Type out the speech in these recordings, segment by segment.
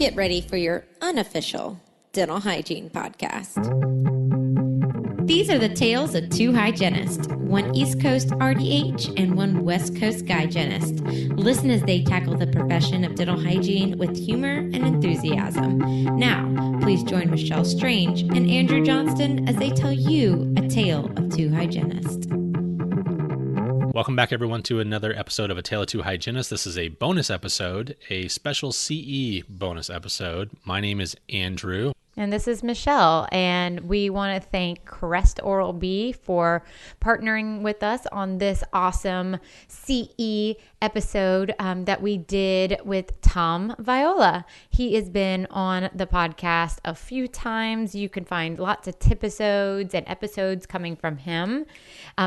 Get ready for your unofficial dental hygiene podcast. These are the tales of two hygienists, one East Coast RDH and one West Coast hygienist. Listen as they tackle the profession of dental hygiene with humor and enthusiasm. Now, please join Michelle Strange and Andrew Johnston as they tell you a tale of two hygienists. Welcome back, everyone, to another episode of A Tale of Two Hygienists. This is a bonus episode, a special CE bonus episode. My name is Andrew. And this is Michelle, and we want to thank Crest Oral-B for partnering with us on this awesome CE episode that we did with Tom Viola. He has been on the podcast a few times. You can find lots of tipisodes and episodes coming from him.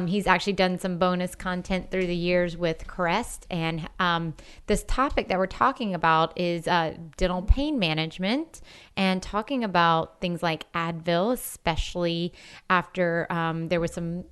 He's actually done some bonus content through the years with Crest, and this topic that we're talking about is dental pain management and talking about things like Advil, especially after there was some,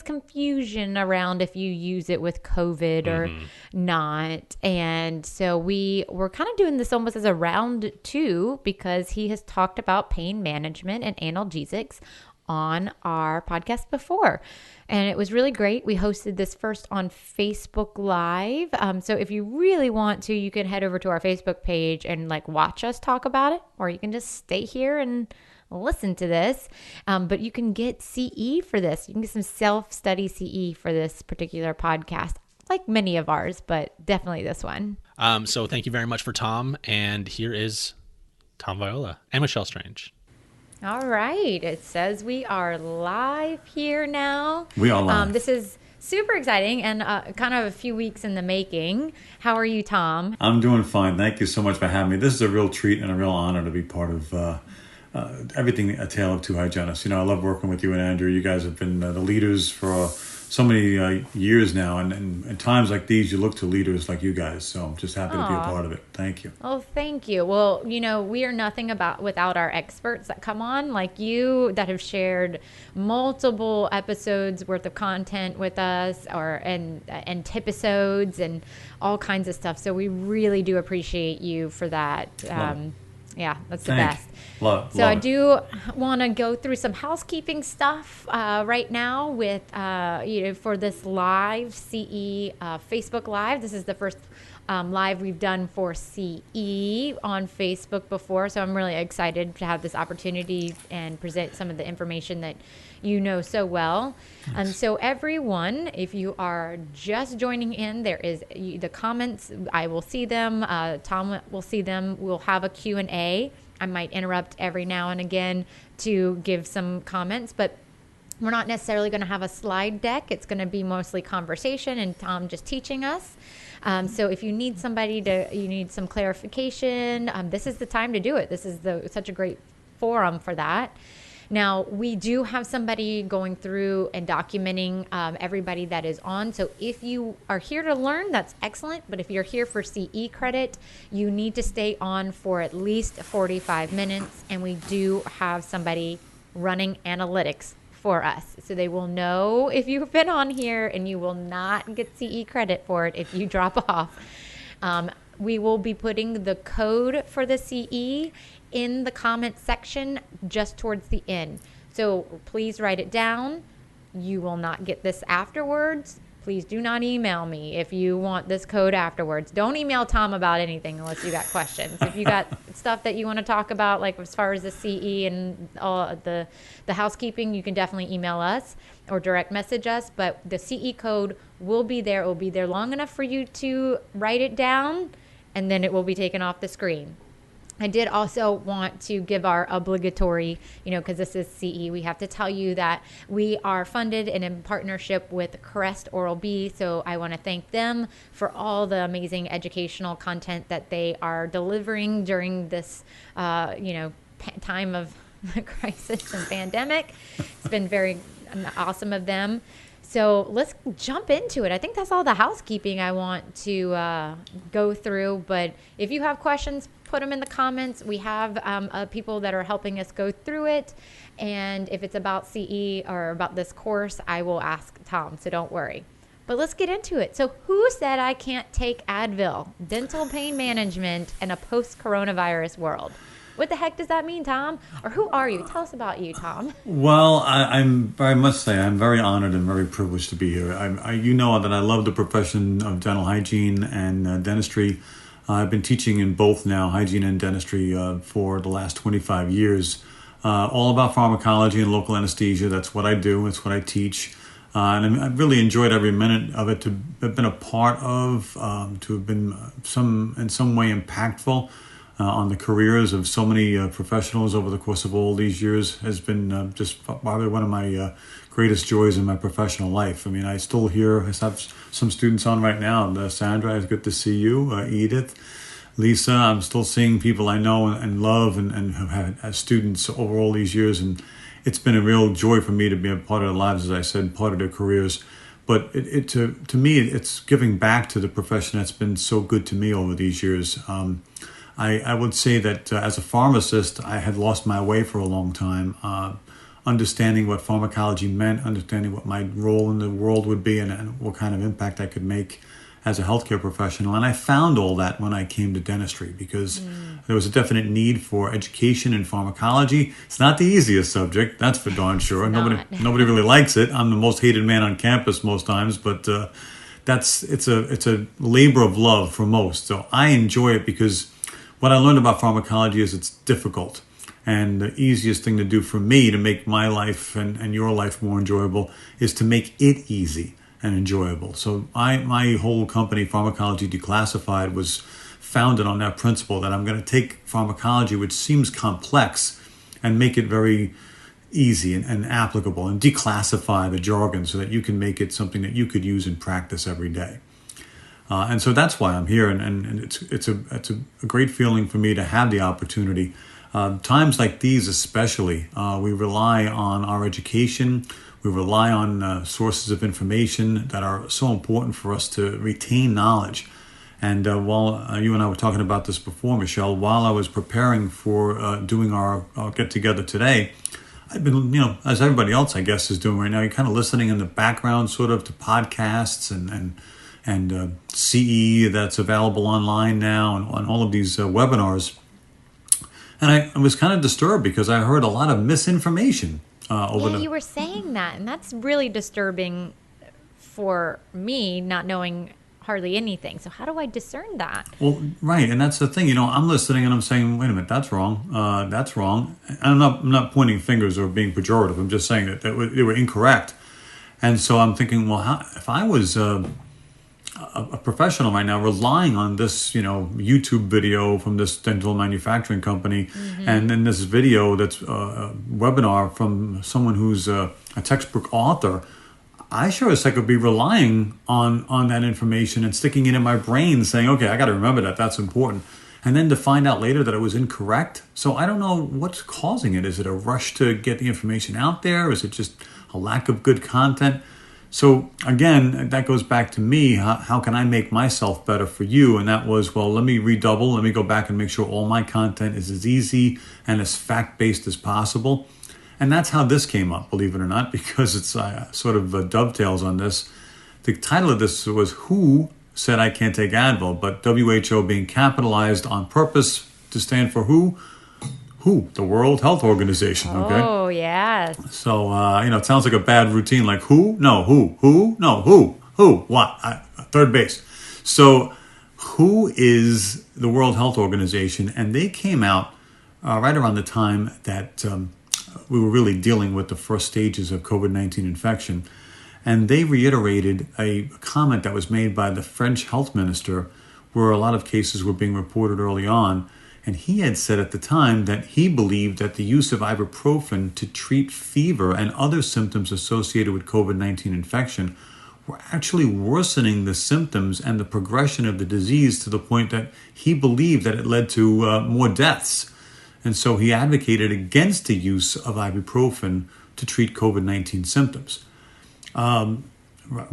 confusion around if you use it with COVID or not. And so we were kind of doing this almost as a round two because he has talked about pain management and analgesics on our podcast before. And it was really great. We hosted this first on Facebook Live. So if you really want to, you can head over to our Facebook page and watch us talk about it, or you can just stay here and listen to this. But you can get CE for this. You can get some self-study CE for this particular podcast, like many of ours, but definitely this one. So thank you very much for Tom. And here is Tom Viola and Michelle Strange. All right. It says we are live here now. We are live. This is super exciting and kind of a few weeks in the making. How are you, Tom? I'm doing fine. Thank you so much for having me. This is a real treat and a real honor to be part of everything A Tale of Two Hygienists. You know, I love working with you and Andrew. You guys have been the leaders for so many years now. And in times like these, you look to leaders like you guys. So I'm just happy to be a part of it. Thank you. Oh, thank you. Well, we are nothing without our experts that come on, like you, that have shared multiple episodes worth of content with us, and tipisodes and all kinds of stuff. So we really do appreciate you for that. Yeah, that's the best. So I do want to go through some housekeeping stuff right now with, for this live CE Facebook Live. This is the first live we've done for CE on Facebook before. So I'm really excited to have this opportunity and present some of the information that you know so well. So everyone, if you are just joining in, there is the comments. I will see them. Tom will see them. We'll have a Q&A. I might interrupt every now and again to give some comments, but we're not necessarily going to have a slide deck. It's going to be mostly conversation and Tom just teaching us. So if you need you need some clarification, this is the time to do it. This is such a great forum for that. Now, we do have somebody going through and documenting everybody that is on. So if you are here to learn, that's excellent. But if you're here for CE credit, you need to stay on for at least 45 minutes. And we do have somebody running analytics for us. So they will know if you've been on here, and you will not get CE credit for it if you drop off. We will be putting the code for the CE in the comment section just towards the end. So please write it down. You will not get this afterwards. Please do not email me if you want this code afterwards. Don't email Tom about anything unless you got questions. If you got stuff that you want to talk about, like as far as the CE and all the housekeeping, you can definitely email us or direct message us. But the CE code will be there. It will be there long enough for you to write it down, and then it will be taken off the screen. I did also want to give our obligatory, because this is CE, we have to tell you that we are funded and in partnership with Crest Oral-B. So I want to thank them for all the amazing educational content that they are delivering during this, time of crisis and pandemic. It's been very awesome of them. So let's jump into it. I think that's all the housekeeping I want to go through. But if you have questions, put them in the comments. We have people that are helping us go through it. And if it's about CE or about this course, I will ask Tom. So don't worry. But let's get into it. So who said I can't take Advil, dental pain management, in a post-coronavirus world? What the heck does that mean, Tom? Or who are you? Tell us about you, Tom. Well, I must say I'm very honored and very privileged to be here. You know that I love the profession of dental hygiene and dentistry. I've been teaching in both now, hygiene and dentistry, for the last 25 years. All about pharmacology and local anesthesia. That's what I do. It's what I teach. And I've really enjoyed every minute of it to have been a part of, to have been in some way impactful on the careers of so many professionals over the course of all these years has been just probably one of my greatest joys in my professional life. I mean, I still hear, I have some students on right now. Sandra, it's good to see you. Edith, Lisa, I'm still seeing people I know and love and have had as students over all these years. And it's been a real joy for me to be a part of their lives, as I said, part of their careers. But to me, it's giving back to the profession that's been so good to me over these years. I would say that as a pharmacist, I had lost my way for a long time, understanding what pharmacology meant, understanding what my role in the world would be and what kind of impact I could make as a healthcare professional. And I found all that when I came to dentistry because there was a definite need for education in pharmacology. It's not the easiest subject, that's for darn sure. Nobody really likes it. I'm the most hated man on campus most times, but it's a labor of love for most. So I enjoy it because what I learned about pharmacology is it's difficult. And the easiest thing to do for me to make my life and your life more enjoyable is to make it easy and enjoyable. So my whole company, Pharmacology Declassified, was founded on that principle that I'm going to take pharmacology, which seems complex, and make it very easy and applicable and declassify the jargon so that you can make it something that you could use in practice every day. And so that's why I'm here, and it's a great feeling for me to have the opportunity. Times like these especially, we rely on our education, we rely on sources of information that are so important for us to retain knowledge. And while you and I were talking about this before, Michelle, while I was preparing for doing our get-together today, I've been, as everybody else, I guess, is doing right now, you're kind of listening in the background sort of to podcasts and CE that's available online now and on all of these webinars. And I was kind of disturbed because I heard a lot of misinformation you were saying that, and that's really disturbing for me, not knowing hardly anything. So how do I discern that? Well, right, and that's the thing. I'm listening and I'm saying, wait a minute, that's wrong. That's wrong. And I'm not pointing fingers or being pejorative. I'm just saying that they were incorrect. And so I'm thinking, well, if I was a professional right now relying on this, YouTube video from this dental manufacturing company, and then this video that's a webinar from someone who's a textbook author, I sure as heck could be relying on that information and sticking it in my brain saying, okay, I got to remember that's important. And then to find out later that it was incorrect. So I don't know what's causing it. Is it a rush to get the information out there? Is it just a lack of good content? So again, that goes back to me. How can I make myself better for you? And that was, well, let me redouble. Let me go back and make sure all my content is as easy and as fact-based as possible. And that's how this came up, believe it or not, because it's sort of dovetails on this. The title of this was Who Said I Can't Take Advil, but WHO being capitalized on purpose to stand for who? Who? The World Health Organization. Okay. Oh, yes. So, it sounds like a bad routine, like who? No, who? Who? No, who? Who? What? Third base. So, who is the World Health Organization? And they came out right around the time that we were really dealing with the first stages of COVID-19 infection. And they reiterated a comment that was made by the French health minister where a lot of cases were being reported early on. And he had said at the time that he believed that the use of ibuprofen to treat fever and other symptoms associated with COVID-19 infection were actually worsening the symptoms and the progression of the disease to the point that he believed that it led to more deaths. And so he advocated against the use of ibuprofen to treat COVID-19 symptoms.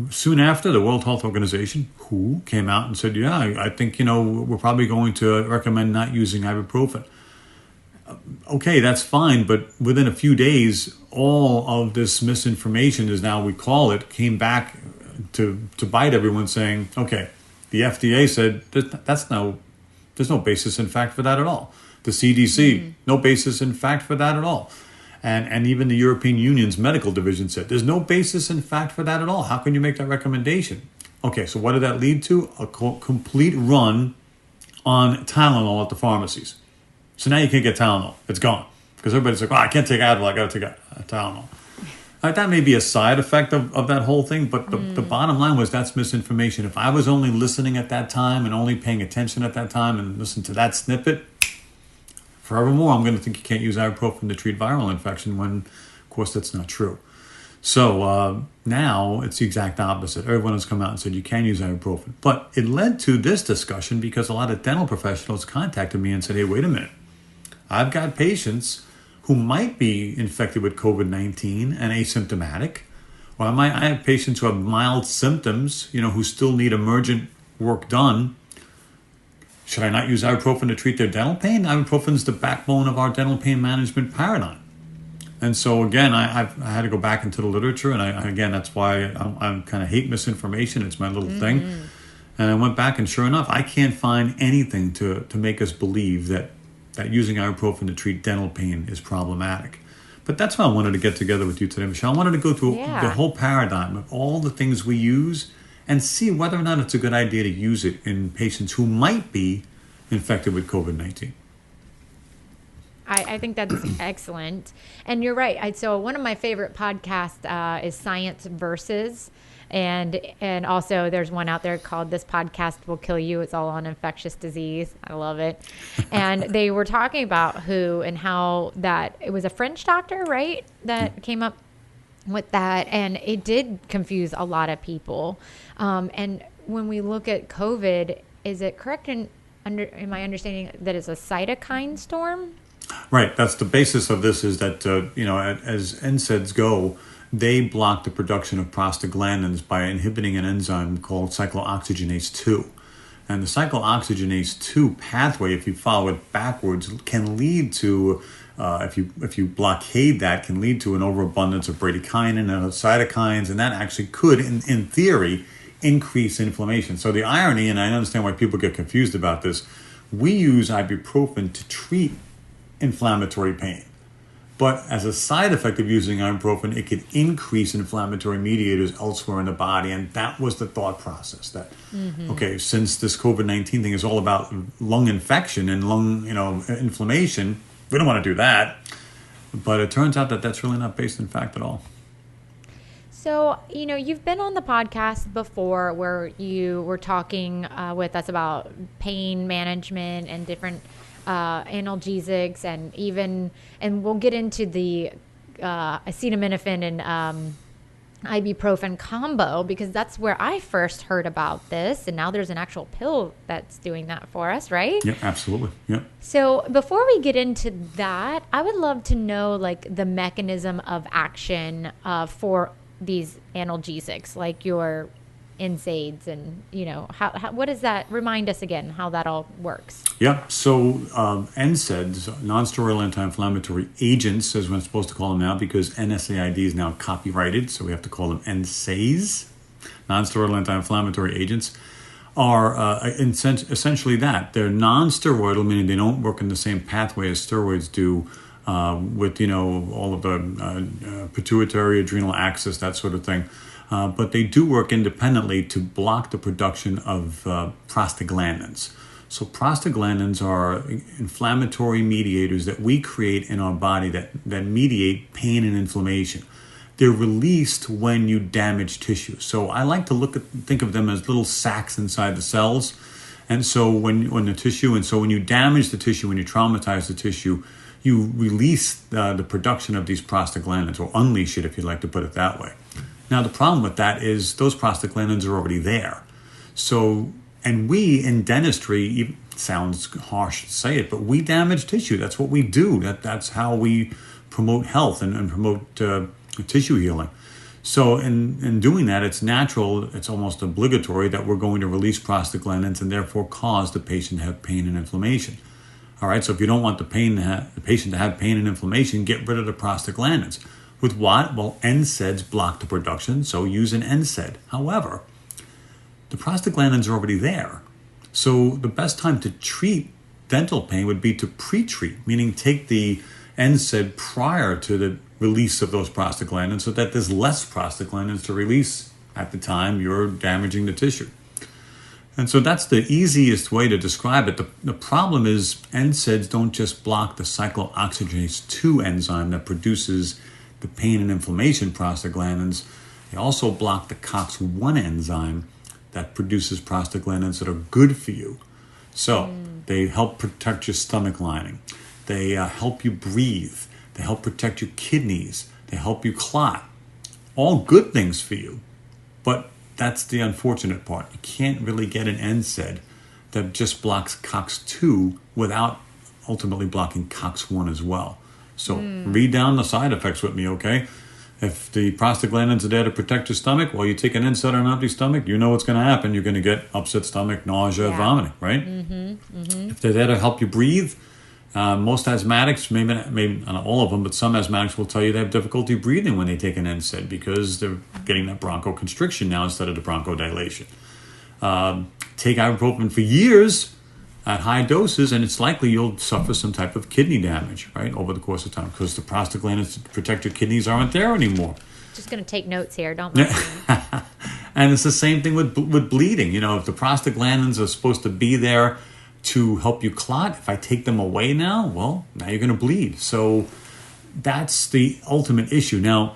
Soon after, the World Health Organization, WHO, came out and said, yeah, I think, we're probably going to recommend not using ibuprofen. Okay, that's fine, but within a few days, all of this misinformation, as now we call it, came back to bite everyone saying, okay, the FDA said there's no basis in fact for that at all. The CDC, no basis in fact for that at all. And even the European Union's medical division said there's no basis in fact for that at all. How can you make that recommendation? Okay, so what did that lead to? A complete run on Tylenol at the pharmacies. So now you can't get Tylenol. It's gone. Because everybody's like, I can't take Advil. I got to take a Tylenol. That may be a side effect of that whole thing, but the bottom line was that's misinformation. If I was only listening at that time and only paying attention at that time and listen to that snippet, forevermore, I'm going to think you can't use ibuprofen to treat viral infection when, of course, that's not true. So now it's the exact opposite. Everyone has come out and said you can use ibuprofen. But it led to this discussion because a lot of dental professionals contacted me and said, hey, wait a minute. I've got patients who might be infected with COVID-19 and asymptomatic. Or I have patients who have mild symptoms, who still need emergent work done. Should I not use ibuprofen to treat their dental pain? Ibuprofen is the backbone of our dental pain management paradigm. And so, again, I had to go back into the literature. And, that's why I kind of hate misinformation. It's my little thing. And I went back, and sure enough, I can't find anything to make us believe that using ibuprofen to treat dental pain is problematic. But that's why I wanted to get together with you today, Michelle. I wanted to go through the whole paradigm of all the things we use and see whether or not it's a good idea to use it in patients who might be infected with COVID-19. I think that's excellent. And you're right. So one of my favorite podcasts is Science Versus. And also there's one out there called This Podcast Will Kill You. It's all on infectious disease. I love it. And they were talking about WHO and how that it was a French doctor, right, that came up with that. And it did confuse a lot of people. And when we look at COVID, is it correct in my understanding that it's a cytokine storm? Right. That's the basis of this is that, as NSAIDs go, they block the production of prostaglandins by inhibiting an enzyme called cyclooxygenase 2. And the cyclooxygenase 2 pathway, if you follow it backwards, can lead to, if you blockade that, can lead to an overabundance of bradykinin and other cytokines, and that actually could, in theory, increase inflammation. So the irony, and I understand why people get confused about this, we use ibuprofen to treat inflammatory pain. But as a side effect of using ibuprofen, it could increase inflammatory mediators elsewhere in the body. And that was the thought process that, okay, since this COVID-19 thing is all about lung infection and lung, inflammation, we don't want to do that. But it turns out that that's really not based in fact at all. So, you've been on the podcast before where you were talking with us about pain management and different analgesics and we'll get into the acetaminophen and ibuprofen combo because that's where I first heard about this, and now there's an actual pill that's doing that for us, right? Yeah, absolutely. Yeah. So before we get into that, I would love to know the mechanism of action for these analgesics, like your NSAIDs, and how what does that remind us again how that all works? Yeah, so NSAIDs, non-steroidal anti-inflammatory agents, as we're supposed to call them now, because NSAID is now copyrighted, so we have to call them NSAIDs, non-steroidal anti-inflammatory agents, are essentially that. They're non-steroidal, meaning they don't work in the same pathway as steroids do, with all of the pituitary, adrenal axis, that sort of thing. But they do work independently to block the production of prostaglandins. So prostaglandins are inflammatory mediators that we create in our body that mediate pain and inflammation. They're released when you damage tissue. So I like to think of them as little sacs inside the cells. And so when you damage the tissue, when you traumatize the tissue, you release the production of these prostaglandins, or unleash it if you'd like to put it that way. Now, the problem with that is those prostaglandins are already there. So, and we in dentistry, it sounds harsh to say it, but we damage tissue. That's what we do. That's how we promote health and promote tissue healing. So in doing that, it's natural, it's almost obligatory that we're going to release prostaglandins and therefore cause the patient to have pain and inflammation. All right, so if you don't want the patient to have pain and inflammation, get rid of the prostaglandins, With what? Well, NSAIDs block the production, so use an NSAID. However, the prostaglandins are already there. So the best time to treat dental pain would be to pre-treat, meaning take the NSAID prior to the release of those prostaglandins so that there's less prostaglandins to release at the time you're damaging the tissue. And so that's the easiest way to describe it. The problem is NSAIDs don't just block the cyclooxygenase 2 enzyme that produces the pain and inflammation prostaglandins. They also block the COX-1 enzyme that produces prostaglandins that are good for you. So they help protect your stomach lining. They help you breathe. They help protect your kidneys. They help you clot. All good things for you. But that's the unfortunate part. You can't really get an NSAID that just blocks COX-2 without ultimately blocking COX-1 as well. So read down the side effects with me, okay? If the prostaglandins are there to protect your stomach, well, you take an NSAID on an empty stomach, you know what's going to happen. You're going to get upset stomach, nausea, vomiting, right? If they're there to help you breathe, most asthmatics, maybe not all of them, but some asthmatics will tell you they have difficulty breathing when they take an NSAID because they're getting that bronchoconstriction now instead of the bronchodilation. Take ibuprofen for years at high doses, and it's likely you'll suffer some type of kidney damage, right, over the course of time because the prostaglandins to protect your kidneys aren't there anymore. Just going to take notes here, don't mind me. And it's the same thing with bleeding. You know, if the prostaglandins are supposed to be there to help you clot, if I take them away now, well, now you're going to bleed. So that's the ultimate issue. Now,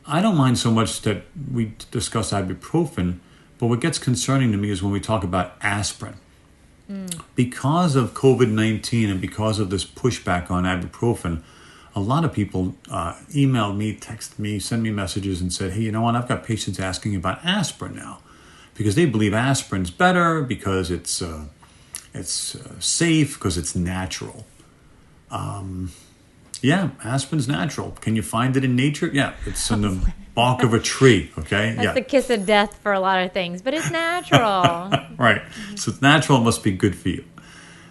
I don't mind so much that we discuss ibuprofen, but what gets concerning to me is when we talk about aspirin. Because of COVID-19 and because of this pushback on ibuprofen, a lot of people emailed me, texted me, sent me messages and said, hey, you know what, I've got patients asking about aspirin now because they believe aspirin's better because it's safe, because it's natural. Yeah, aspirin's natural. Can you find it in nature? Yeah, it's in the bark of a tree, okay? That's the kiss of death for a lot of things, but it's natural. Right. So it's natural, it must be good for you.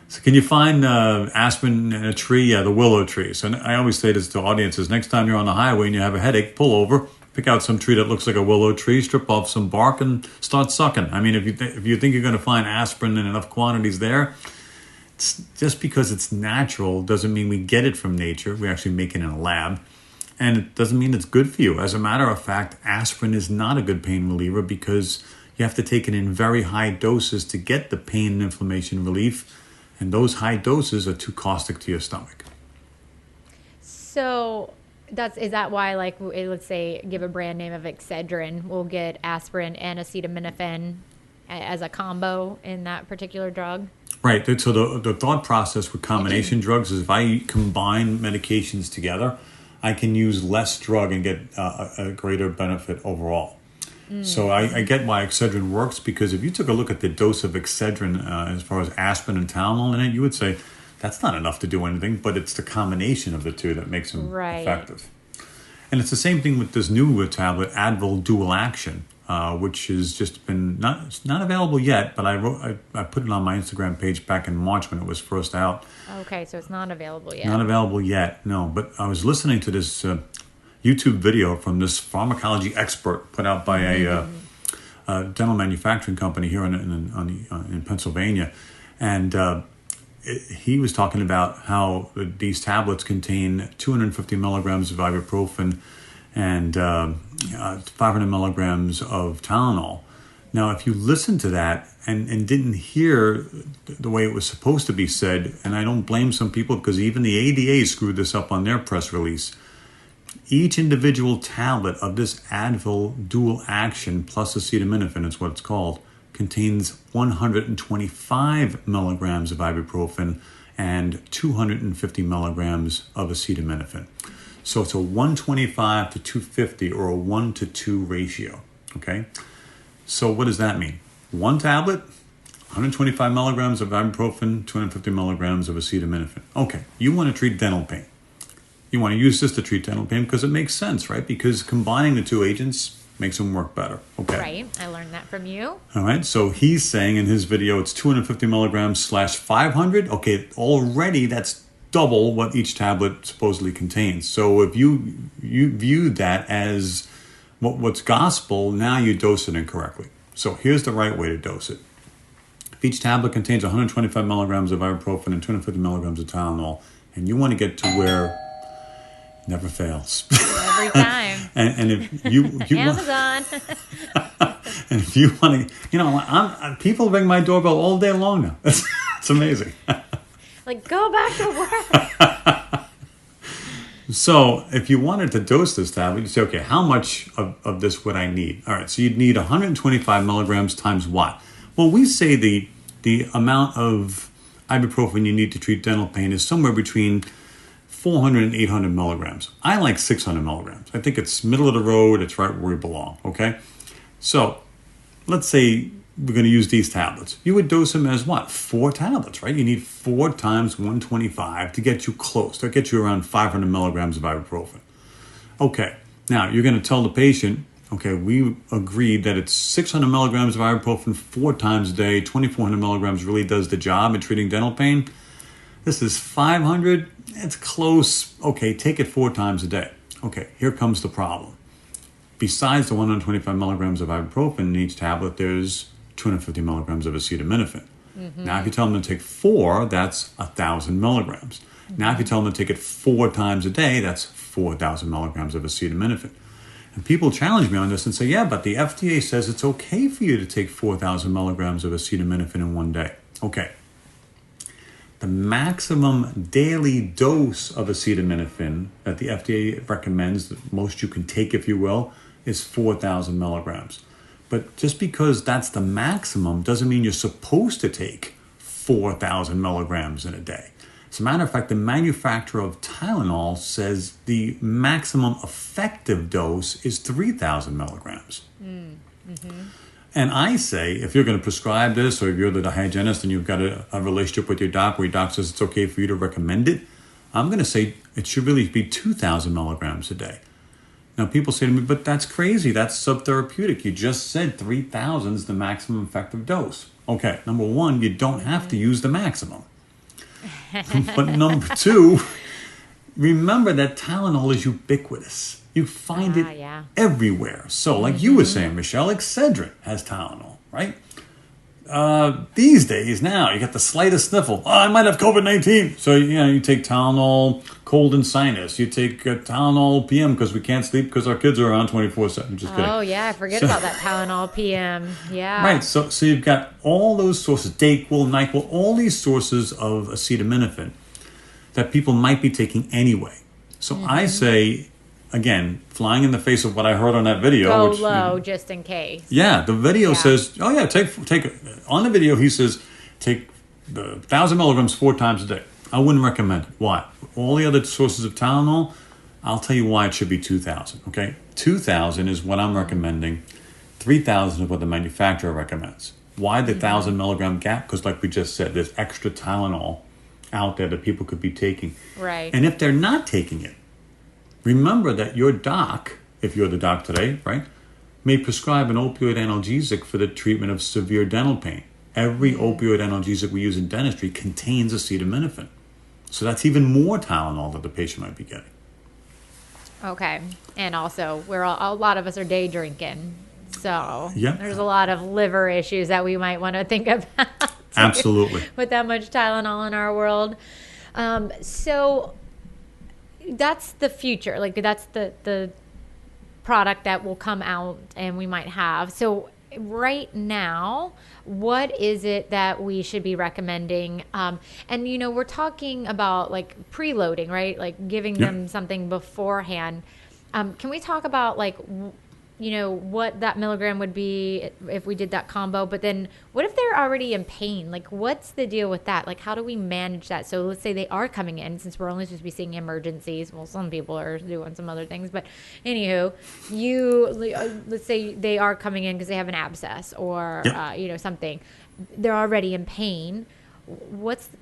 So can you find aspirin in a tree? Yeah, the willow tree. So I always say this to audiences, next time you're on the highway and you have a headache, pull over, pick out some tree that looks like a willow tree, strip off some bark and start sucking. I mean, if you think you're going to find aspirin in enough quantities there, just because it's natural doesn't mean we get it from nature. We actually make it in a lab. And it doesn't mean it's good for you. As a matter of fact, aspirin is not a good pain reliever because you have to take it in very high doses to get the pain and inflammation relief. And those high doses are too caustic to your stomach. So is that why, like, let's say, give a brand name of Excedrin, we'll get aspirin and acetaminophen as a combo in that particular drug? Right. So the thought process with combination drugs is if I combine medications together, I can use less drug and get a greater benefit overall. So I get why Excedrin works, because if you took a look at the dose of Excedrin as far as aspirin and Tylenol in it, you would say that's not enough to do anything, but it's the combination of the two that makes them effective. And it's the same thing with this new tablet, Advil Dual Action, which has just been not available yet, but I put it on my Instagram page back in March when it was first out. Okay, so it's not available yet. Not available yet, no. But I was listening to this YouTube video from this pharmacology expert put out by a dental manufacturing company here in Pennsylvania, and he was talking about how these tablets contain 250 milligrams of ibuprofen and 500 milligrams of Tylenol. Now, if you listen to that and didn't hear the way it was supposed to be said, and I don't blame some people because even the ADA screwed this up on their press release, each individual tablet of this Advil Dual Action plus acetaminophen, is what it's called, contains 125 milligrams of ibuprofen and 250 milligrams of acetaminophen. So it's a 125 to 250 or a 1 to 2 ratio, okay? So what does that mean? One tablet, 125 milligrams of ibuprofen, 250 milligrams of acetaminophen. Okay, you want to treat dental pain. You want to use this to treat dental pain because it makes sense, right? Because combining the two agents makes them work better. Okay. Right. I learned that from you. All right. So he's saying in his video it's 250 milligrams / 500. Okay. Already that's double what each tablet supposedly contains. So if you view that as what's gospel, now you dose it incorrectly. So here's the right way to dose it. If each tablet contains 125 milligrams of ibuprofen and 250 milligrams of Tylenol, and you want to get to where it never fails. Every time. and if you Amazon. and if you want to, people ring my doorbell all day long now. It's amazing. Like, go back to work. So if you wanted to dose this tablet, you say, okay, how much of this would I need? All right, so you'd need 125 milligrams times what? Well, we say the amount of ibuprofen you need to treat dental pain is somewhere between 400 and 800 milligrams. I like 600 milligrams. I think it's middle of the road. It's right where we belong, okay? So let's say we're going to use these tablets. You would dose them as what? 4 tablets, right? You need 4 times 125 to get you close. To get you around 500 milligrams of ibuprofen. Okay, now you're going to tell the patient, okay, we agreed that it's 600 milligrams of ibuprofen 4 times a day. 2,400 milligrams really does the job in treating dental pain. This is 500. It's close. Okay, take it 4 times a day. Okay, here comes the problem. Besides the 125 milligrams of ibuprofen in each tablet, there's 250 milligrams of acetaminophen. Mm-hmm. Now, if you tell them to take 4, that's 1,000 milligrams. Mm-hmm. Now, if you tell them to take it 4 times a day, that's 4,000 milligrams of acetaminophen. And people challenge me on this and say, yeah, but the FDA says it's okay for you to take 4,000 milligrams of acetaminophen in one day. Okay. The maximum daily dose of acetaminophen that the FDA recommends, the most you can take, if you will, is 4,000 milligrams. But just because that's the maximum doesn't mean you're supposed to take 4,000 milligrams in a day. As a matter of fact, the manufacturer of Tylenol says the maximum effective dose is 3,000 milligrams. Mm-hmm. And I say, if you're going to prescribe this, or if you're the hygienist and you've got a relationship with your doc where your doc says it's okay for you to recommend it, I'm going to say it should really be 2,000 milligrams a day. Now, people say to me, but that's crazy. That's subtherapeutic. You just said 3,000 is the maximum effective dose. Okay, number one, you don't have to use the maximum. But number 2, remember that Tylenol is ubiquitous. You find it everywhere. So like you were saying, Michelle, Excedrin has Tylenol, right? These days now, you get the slightest sniffle. Oh, I might have COVID-19. So, you take Tylenol, cold and sinus. You take Tylenol PM because we can't sleep because our kids are around 24/7. Just kidding. Oh, yeah. I forget about that Tylenol PM. Yeah. Right. So you've got all those sources, Dayquil, NyQuil, all these sources of acetaminophen that people might be taking anyway. So I say, again, flying in the face of what I heard on that video. Go low just in case. Yeah, the video says, oh yeah, take on the video he says, take the 1,000 milligrams 4 times a day. I wouldn't recommend it. Why? All the other sources of Tylenol, I'll tell you why it should be 2,000, okay? 2,000 is what I'm recommending. 3,000 is what the manufacturer recommends. Why the 1,000 milligram gap? Because like we just said, there's extra Tylenol out there that people could be taking. Right. And if they're not taking it, remember that your doc, if you're the doc today, right, may prescribe an opioid analgesic for the treatment of severe dental pain. Every opioid analgesic we use in dentistry contains acetaminophen. So that's even more Tylenol that the patient might be getting. Okay. And also, a lot of us are day drinking. So Yep. there's a lot of liver issues that we might want to think about. Absolutely. With that much Tylenol in our world. So that's the future. Like, that's the product that will come out and we might have. So right now, what is it that we should be recommending? And, we're talking about like preloading, right? Like giving them something beforehand. Can we talk about like, what that milligram would be if we did that combo? But then what if they're already in pain? Like, what's the deal with that? Like, how do we manage that? So let's say they are coming in, since we're only supposed to be seeing emergencies. Well, some people are doing some other things. But anywho, let's say they are coming in because they have an abscess or, something. They're already in pain.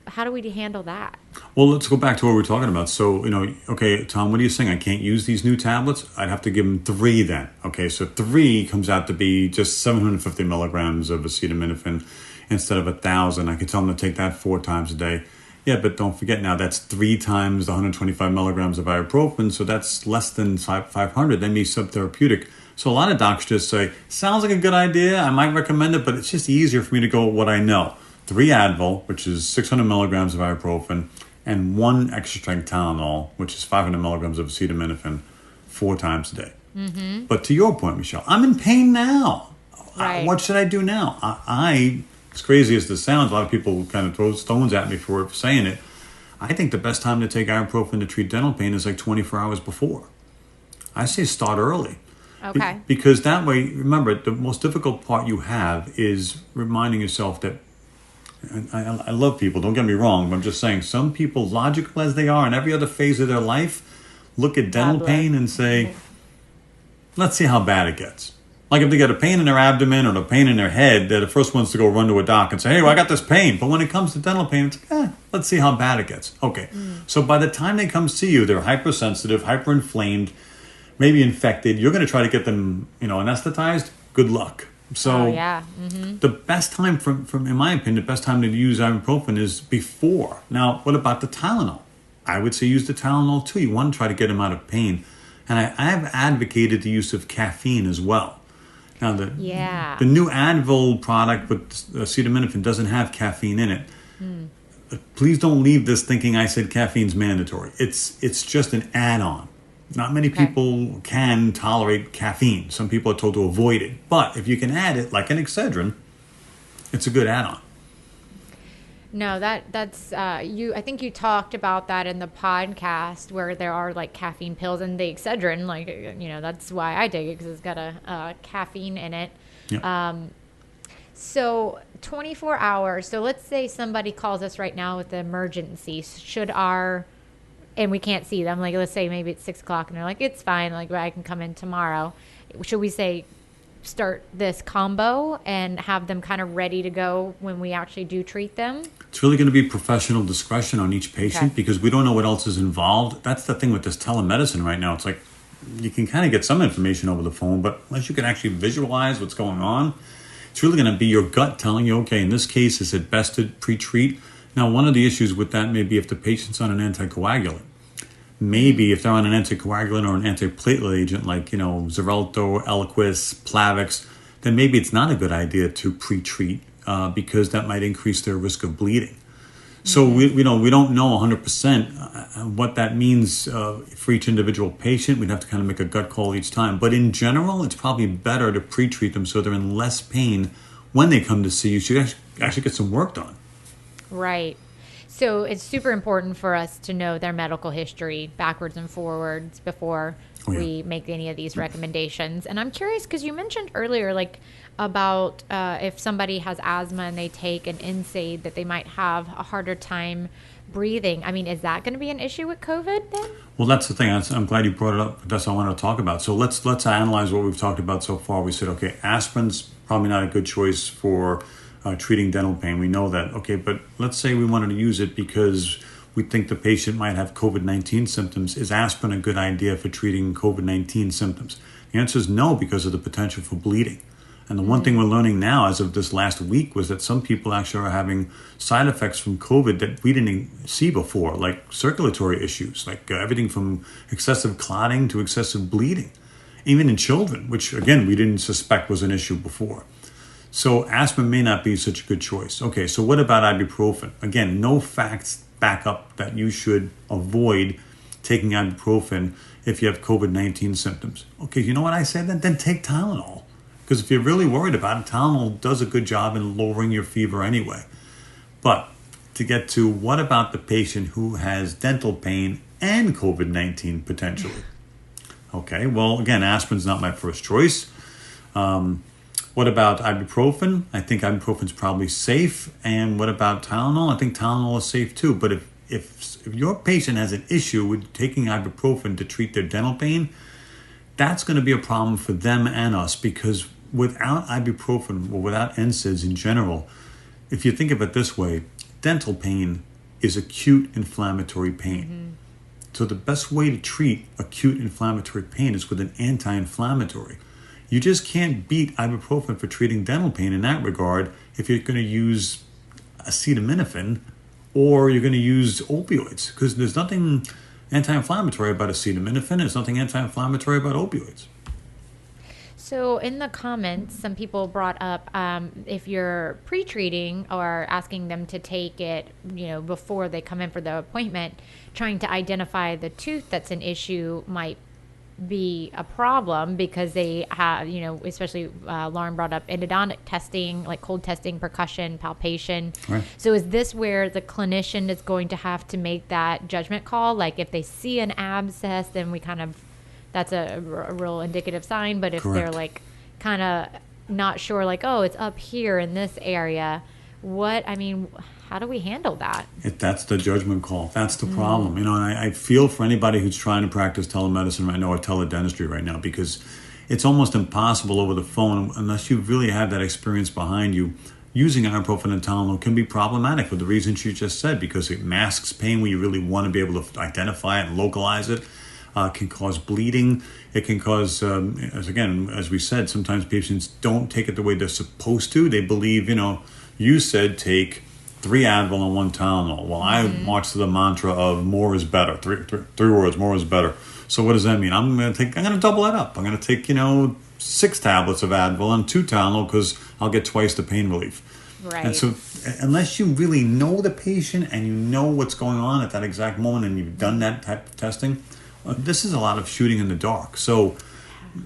How do we handle that? Well, let's go back to what we were talking about. So, okay, Tom, what are you saying? I can't use these new tablets? I'd have to give them 3 then. Okay, so 3 comes out to be just 750 milligrams of acetaminophen instead of 1,000. I could tell them to take that 4 times a day. Yeah, but don't forget now, that's 3 times the 125 milligrams of ibuprofen, so that's less than 500. That may be subtherapeutic. So a lot of docs just say, sounds like a good idea, I might recommend it, but it's just easier for me to go with what I know. 3 Advil, which is 600 milligrams of ibuprofen, and 1 extra strength Tylenol, which is 500 milligrams of acetaminophen, 4 times a day. Mm-hmm. But to your point, Michelle, I'm in pain now. Right. What should I do now? I, as crazy as this sounds, a lot of people kind of throw stones at me for saying it. I think the best time to take ibuprofen to treat dental pain is like 24 hours before. I say start early. Okay. Because that way, remember, the most difficult part you have is reminding yourself that, I love people, don't get me wrong, but I'm just saying, some people, logical as they are in every other phase of their life, look at dental pain and say, let's see how bad it gets. Like if they get a pain in their abdomen or a pain in their head, they're the first ones to go run to a doc and say, hey, well, I got this pain. But when it comes to dental pain, it's like, let's see how bad it gets. Okay. So by the time they come see you, they're hypersensitive, hyperinflamed, maybe infected. You're going to try to get them, anesthetized. Good luck. So the best time, from in my opinion, the best time to use ibuprofen is before. Now, what about the Tylenol? I would say use the Tylenol too. You want to try to get them out of pain. And I have advocated the use of caffeine as well. Now, the new Advil product with acetaminophen doesn't have caffeine in it. Please don't leave this thinking I said caffeine's mandatory. It's just an add-on. Not many people can tolerate caffeine. Some people are told to avoid it. But if you can add it, like an Excedrin, it's a good add-on. No, that's you. I think you talked about that in the podcast where there are like caffeine pills and the Excedrin. Like that's why I dig it because it's got a caffeine in it. Yeah. So 24 hours. So let's say somebody calls us right now with an emergency. And we can't see them. Like let's say maybe it's 6 o'clock and they're like, it's fine. Like I can come in tomorrow. Should we say start this combo and have them kind of ready to go when we actually do treat them? It's really going to be professional discretion on each patient because we don't know what else is involved. That's the thing with this telemedicine right now. It's like you can kind of get some information over the phone, but unless you can actually visualize what's going on, it's really going to be your gut telling you, okay, in this case, is it best to pre-treat? Now, one of the issues with that may be if the patient's on an anticoagulant. Maybe if they're on an anticoagulant or an antiplatelet agent like, Xarelto, Eliquis, Plavix, then maybe it's not a good idea to pre-treat because that might increase their risk of bleeding. So we don't know 100% what that means for each individual patient. We'd have to kind of make a gut call each time. But in general, it's probably better to pre-treat them so they're in less pain when they come to see you. So you actually get some work done. Right. So it's super important for us to know their medical history backwards and forwards before we make any of these recommendations. And I'm curious because you mentioned earlier, like about if somebody has asthma and they take an NSAID that they might have a harder time breathing. I mean, is that going to be an issue with COVID then? Well, that's the thing. I'm glad you brought it up. That's what I want to talk about. So let's analyze what we've talked about so far. We said, okay, aspirin's probably not a good choice for treating dental pain. We know that. Okay, but let's say we wanted to use it because we think the patient might have COVID-19 symptoms. Is aspirin a good idea for treating COVID-19 symptoms? The answer is no, because of the potential for bleeding. And the one thing we're learning now as of this last week was that some people actually are having side effects from COVID that we didn't see before, like circulatory issues, like everything from excessive clotting to excessive bleeding, even in children, which again, we didn't suspect was an issue before. So aspirin may not be such a good choice. Okay, so what about ibuprofen? Again, no facts back up that you should avoid taking ibuprofen if you have COVID-19 symptoms. Okay, you know what I said? Then take Tylenol. Because if you're really worried about it, Tylenol does a good job in lowering your fever anyway. But to get to what about the patient who has dental pain and COVID-19 potentially? Okay, well, again, aspirin's not my first choice. What about ibuprofen? I think ibuprofen's probably safe. And what about Tylenol? I think Tylenol is safe too. But if your patient has an issue with taking ibuprofen to treat their dental pain, that's going to be a problem for them and us, because without ibuprofen or without NSAIDs in general, if you think of it this way, dental pain is acute inflammatory pain. Mm-hmm. So the best way to treat acute inflammatory pain is with an anti-inflammatory. You just can't beat ibuprofen for treating dental pain in that regard if you're going to use acetaminophen or you're going to use opioids, because there's nothing anti-inflammatory about acetaminophen. There's nothing anti-inflammatory about opioids. So in the comments, some people brought up if you're pre-treating or asking them to take it, before they come in for the appointment, trying to identify the tooth that's an issue might be a problem, because they have, especially Lauren brought up endodontic testing, like cold testing, percussion, palpation. Right. So is this where the clinician is going to have to make that judgment call? Like if they see an abscess, then that's a real indicative sign. But if Correct. they're like kind of not sure, like, oh, it's up here in this area, how do we handle that? That's the judgment call. That's the problem. And I feel for anybody who's trying to practice telemedicine right now or teledentistry right now, because it's almost impossible over the phone unless you really have that experience behind you. Using ibuprofen and Tylenol can be problematic for the reasons you just said, because it masks pain when you really want to be able to identify it and localize it. Can cause bleeding. It can cause, as we said, sometimes patients don't take it the way they're supposed to. They believe, you said take 3 Advil and 1 Tylenol. Well, I march to the mantra of more is better. Three words, more is better. So what does that mean? I'm going to double it up. I'm going to take, 6 tablets of Advil and 2 Tylenol, because I'll get twice the pain relief. Right. And so unless you really know the patient and you know what's going on at that exact moment and you've done that type of testing, this is a lot of shooting in the dark. So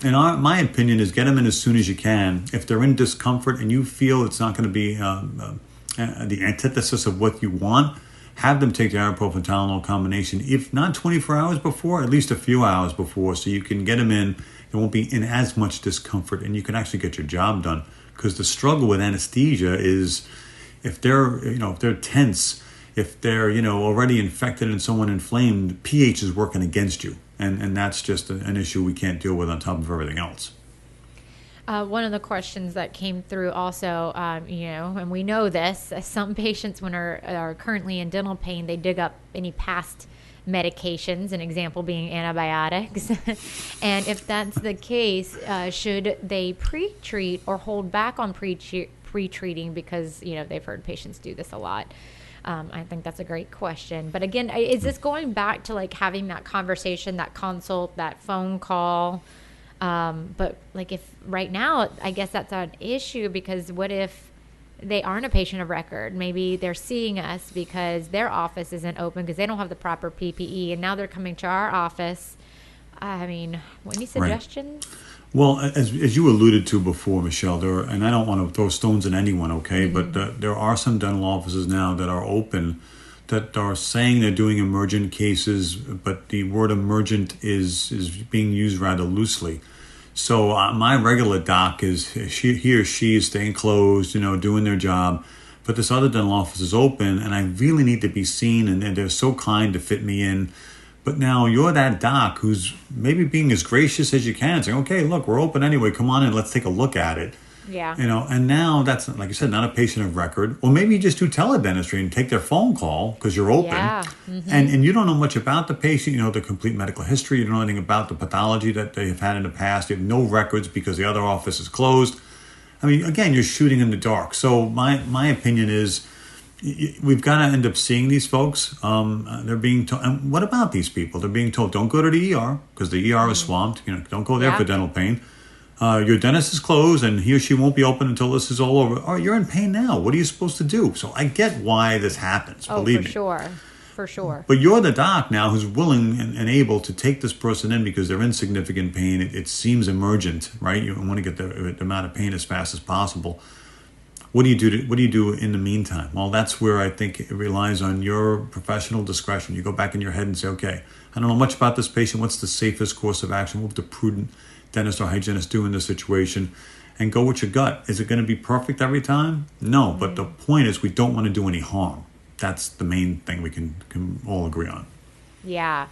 my opinion is get them in as soon as you can. If they're in discomfort and you feel it's not going to be the antithesis of what you want, have them take the ibuprofen Tylenol combination, if not 24 hours before, at least a few hours before, so you can get them in. It won't be in as much discomfort, and you can actually get your job done. Because the struggle with anesthesia is if they're tense, if they're already infected and someone inflamed, pH is working against you, and that's just an issue we can't deal with on top of everything else. One of the questions that came through also, and we know this, some patients when are currently in dental pain, they dig up any past medications, an example being antibiotics. And if that's the case, should they pre-treat or hold back on pre-treating, because they've heard patients do this a lot? I think that's a great question. But again, is this going back to like having that conversation, that consult, that phone call? But like if right now, I guess that's an issue, because what if they aren't a patient of record? Maybe they're seeing us because their office isn't open because they don't have the proper PPE, and now they're coming to our office. Any suggestions? Right. Well, as you alluded to before, Michelle, and I don't want to throw stones at anyone, okay, but there are some dental offices now that are open that are saying they're doing emergent cases, but the word emergent is being used rather loosely. So my regular doc he or she is staying closed, doing their job, but this other dental office is open, and I really need to be seen, and they're so kind to fit me in. But now you're that doc who's maybe being as gracious as you can, saying, okay, look, we're open anyway. Come on in. Let's take a look at it. Yeah. And now that's, like you said, not a patient of record. Or maybe you just do teledentistry and take their phone call because you're open. Yeah. And you don't know much about the patient. You know the complete medical history. You don't know anything about the pathology that they've had in the past. You have no records because the other office is closed. Again, you're shooting in the dark. So my opinion is, we've got to end up seeing these folks. They're being told, and what about these people? They're being told, don't go to the ER because the ER is swamped. Don't go there for dental pain. Your dentist is closed and he or she won't be open until this is all over. Oh, you're in pain now. What are you supposed to do? So I get why this happens. Believe me. For sure. But you're the doc now who's willing and able to take this person in because they're in significant pain. It seems emergent, right? You want to get the amount of pain as fast as possible. What do you do? What do you do in the meantime? Well, that's where I think it relies on your professional discretion. You go back in your head and say, okay, I don't know much about this patient. What's the safest course of action? What would the prudent dentist or hygienist do in this situation? And go with your gut. Is it going to be perfect every time? No, but the point is we don't want to do any harm. That's the main thing we can all agree on. Yeah.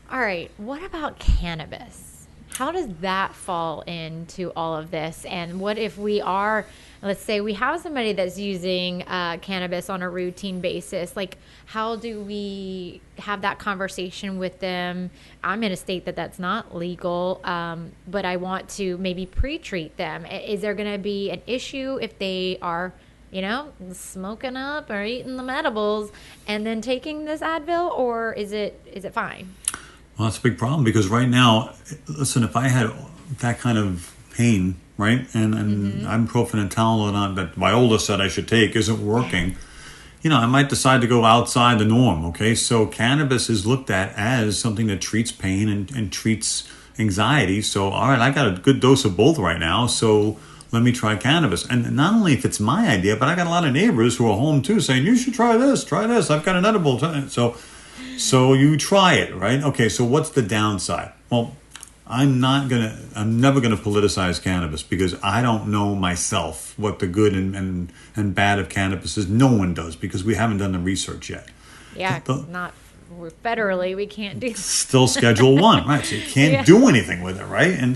All right. What about cannabis? How does that fall into all of this? And what if we are, let's say we have somebody that's using cannabis on a routine basis. Like, how do we have that conversation with them? I'm in a state that's not legal, but I want to maybe pre-treat them. Is there going to be an issue if they are, smoking up or eating the edibles and then taking this Advil, or is it fine? Well, that's a big problem because right now, listen, if I had that kind of pain, right, and ibuprofen and Tylenol that Viola said I should take isn't working, I might decide to go outside the norm, okay? So cannabis is looked at as something that treats pain and treats anxiety. So, all right, I got a good dose of both right now, so let me try cannabis. And not only if it's my idea, but I got a lot of neighbors who are home too saying, you should try this, I've got an edible. So you try it, right? Okay, so what's the downside? Well, I'm never gonna politicize cannabis because I don't know myself what the good and bad of cannabis is. No one does because we haven't done the research yet. Yeah, we're federally, we can't do. Still Schedule 1, right? So you can't do anything with it, right? And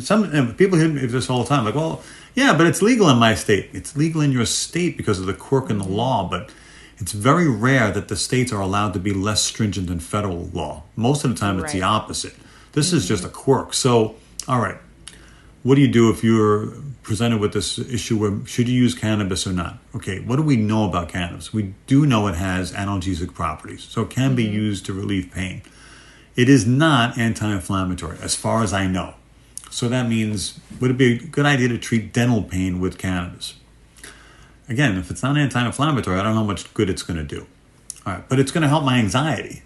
people hear this all the time, like, well, yeah, but it's legal in my state. It's legal in your state because of the quirk in the law, but it's very rare that the states are allowed to be less stringent than federal law. Most of the time, it's the opposite. This is just a quirk. So, all right, what do you do if you're presented with this issue where should you use cannabis or not? Okay, what do we know about cannabis? We do know it has analgesic properties, so it can be used to relieve pain. It is not anti-inflammatory, as far as I know. So that means, would it be a good idea to treat dental pain with cannabis? Again, if it's not anti-inflammatory, I don't know how much good it's going to do. All right, but it's going to help my anxiety.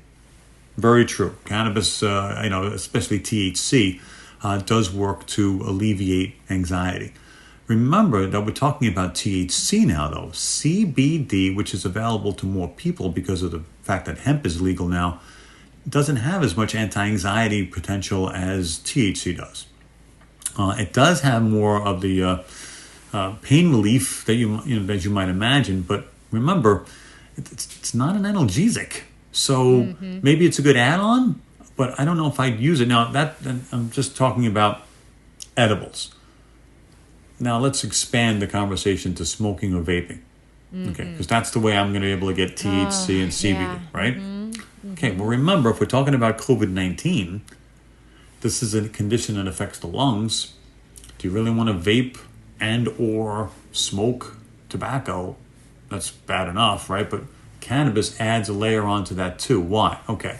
Very true. Cannabis, especially THC, does work to alleviate anxiety. Remember that we're talking about THC now, though. CBD, which is available to more people because of the fact that hemp is legal now, doesn't have as much anti-anxiety potential as THC does. It does have more of the pain relief that you might imagine, but remember, it's not an analgesic. So maybe it's a good add-on, but I don't know if I'd use it. Now, I'm just talking about edibles. Now, let's expand the conversation to smoking or vaping. Okay, because that's the way I'm going to be able to get THC and CBD, right? Okay, well, remember, if we're talking about COVID-19, this is a condition that affects the lungs. Do you really want to vape and or smoke tobacco? That's bad enough, right? But cannabis adds a layer onto that too. Why? Okay.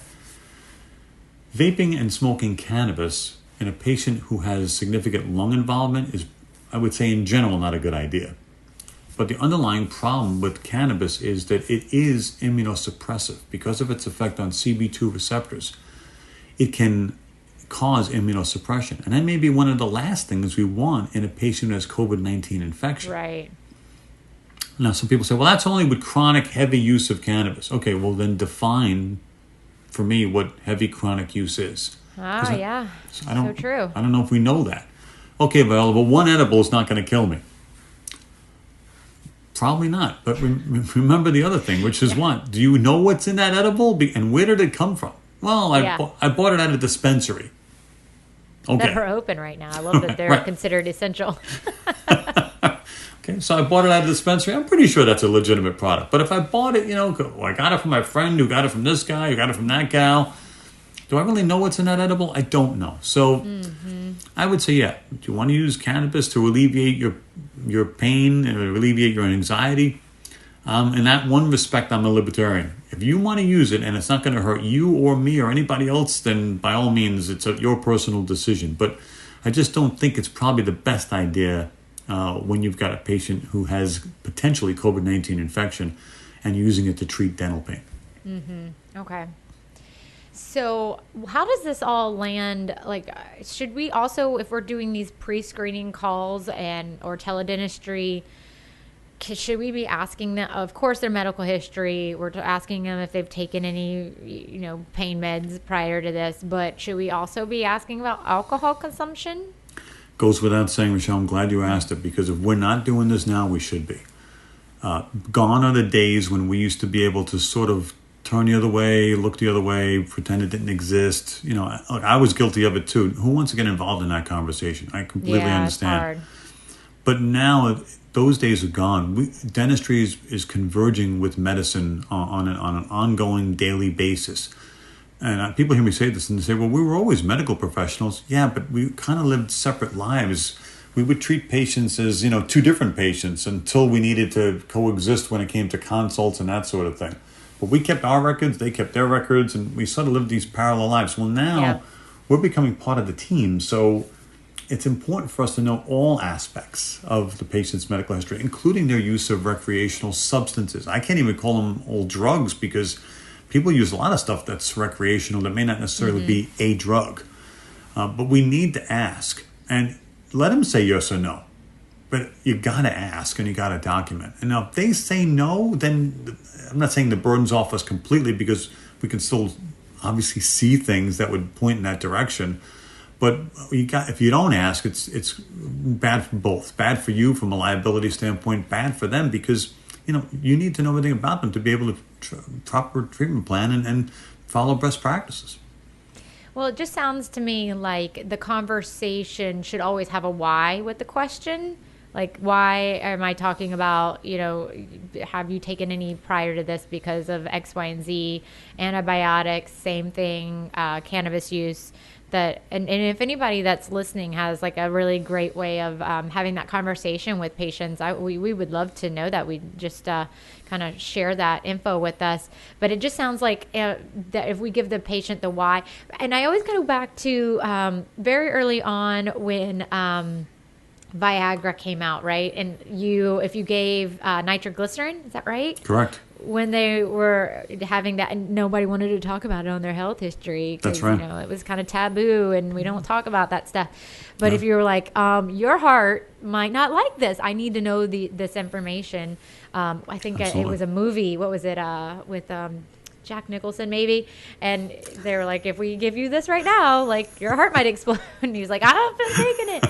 Vaping and smoking cannabis in a patient who has significant lung involvement is, I would say in general, not a good idea. But the underlying problem with cannabis is that it is immunosuppressive. Because of its effect on CB2 receptors, it can cause immunosuppression. And that may be one of the last things we want in a patient who has COVID-19 infection. Right. Now, some people say, well, that's only with chronic heavy use of cannabis. Okay, well, then define for me what heavy chronic use is. So true. I don't know if we know that. Okay, Viola, but one edible is not going to kill me. Probably not. But remember the other thing, which is what? Do you know what's in that edible? And where did it come from? Well, I bought it at a dispensary. Okay. That are open right now. I love that they're considered essential. Okay, so I bought it at a dispensary. I'm pretty sure that's a legitimate product. But if I bought it, I got it from my friend who got it from this guy, who got it from that gal, do I really know what's in that edible? I don't know. So I would say, do you want to use cannabis to alleviate your pain and alleviate your anxiety? In that one respect, I'm a libertarian. If you want to use it and it's not going to hurt you or me or anybody else, then by all means, it's your personal decision. But I just don't think it's probably the best idea when you've got a patient who has potentially COVID-19 infection and using it to treat dental pain. Okay. So how does this all land? Like, should we also, if we're doing these pre-screening calls or teledentistry, should we be asking them, of course, their medical history? We're asking them if they've taken any, pain meds prior to this, but should we also be asking about alcohol consumption? Goes without saying, Michelle, I'm glad you asked it, because if we're not doing this now, we should be. Gone are the days when we used to be able to sort of turn the other way, look the other way, pretend it didn't exist. Look, I was guilty of it too. Who wants to get involved in that conversation? I completely understand. It's hard. But now those days are gone. Dentistry is converging with medicine on an ongoing daily basis. And people hear me say this and they say, well, we were always medical professionals. Yeah, but we kind of lived separate lives. we would treat patients as, two different patients until we needed to coexist when it came to consults and that sort of thing. But we kept our records, they kept their records, and we sort of lived these parallel lives. Well, now we're becoming part of the team. So it's important for us to know all aspects of the patient's medical history, including their use of recreational substances. I can't even call them all drugs because people use a lot of stuff that's recreational that may not necessarily be a drug. But we need to ask and let them say yes or no. But you got to ask and you got to document. And now if they say no, then I'm not saying the burden's off us completely because we can still obviously see things that would point in that direction. But if you don't ask, it's bad for both. Bad for you from a liability standpoint, bad for them because, you need to know everything about them to be able to proper treatment plan and follow best practices. Well, it just sounds to me like the conversation should always have a why with the question. Like, why am I talking about, have you taken any prior to this because of X, Y, and Z? Antibiotics, same thing, cannabis use. And if anybody that's listening has like a really great way of having that conversation with patients, we would love to know that. We just kind of share that info with us. But it just sounds like that if we give the patient the why, and I always go back to very early on when Viagra came out, right? And if you gave nitroglycerin, is that right? Correct. When they were having that, and nobody wanted to talk about it on their health history. That's right. It was kind of taboo, and we don't talk about that stuff. But if you were like, your heart might not like this, I need to know this information. I think it was a movie. What was it? With Jack Nicholson, maybe. And they were like, if we give you this right now, like your heart might explode. And he was like, I haven't been taking it.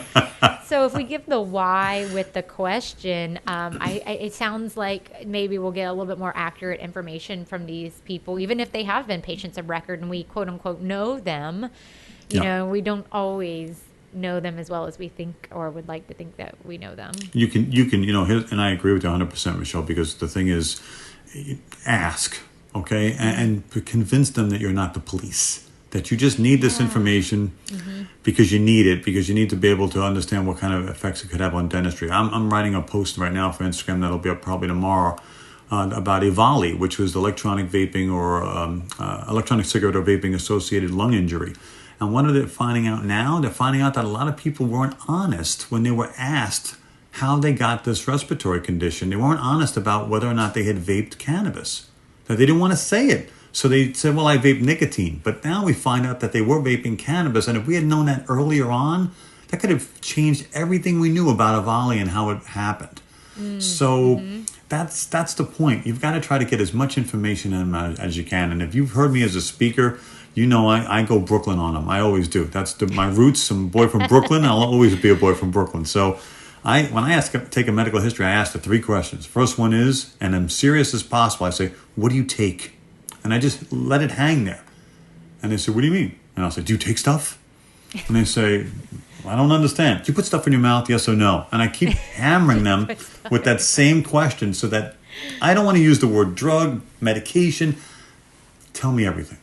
So if we give the why with the question, it sounds like maybe we'll get a little bit more accurate information from these people, even if they have been patients of record and we quote unquote know them. We don't always know them as well as we think or would like to think that we know them. You can, and I agree with you 100%, Michelle, because the thing is, ask, okay, and convince them that you're not the police, that you just need this information because you need it, because you need to be able to understand what kind of effects it could have on dentistry. I'm writing a post right now for Instagram that'll be up probably tomorrow about EVALI, which was electronic vaping or electronic cigarette or vaping associated lung injury. And what are they finding out now? They're finding out that a lot of people weren't honest when they were asked how they got this respiratory condition. They weren't honest about whether or not they had vaped cannabis. That they didn't want to say it. So they said, well, I vape nicotine. But now we find out that they were vaping cannabis. And if we had known that earlier on, that could have changed everything we knew about EVALI and how it happened. So that's the point. You've got to try to get as much information in as you can. And if you've heard me as a speaker, I go Brooklyn on them. I always do. That's my roots. I'm a boy from Brooklyn. I'll always be a boy from Brooklyn. So when I take a medical history, I ask the 3 questions. First one is, and I'm serious as possible, I say, what do you take? And I just let it hang there. And they say, what do you mean? And I'll say, do you take stuff? And they say, I don't understand. Do you put stuff in your mouth, yes or no? And I keep hammering them with that same question so that I don't want to use the word drug, medication. Tell me everything.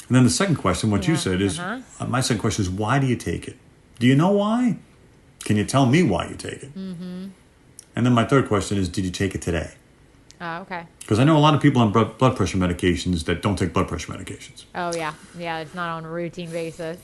And then the second question, what you said is, my second question is, why do you take it? Do you know why? Can you tell me why you take it? And then my third question is, did you take it today? Oh, okay. Because I know a lot of people on blood pressure medications that don't take blood pressure medications. Oh, yeah. Yeah, it's not on a routine basis.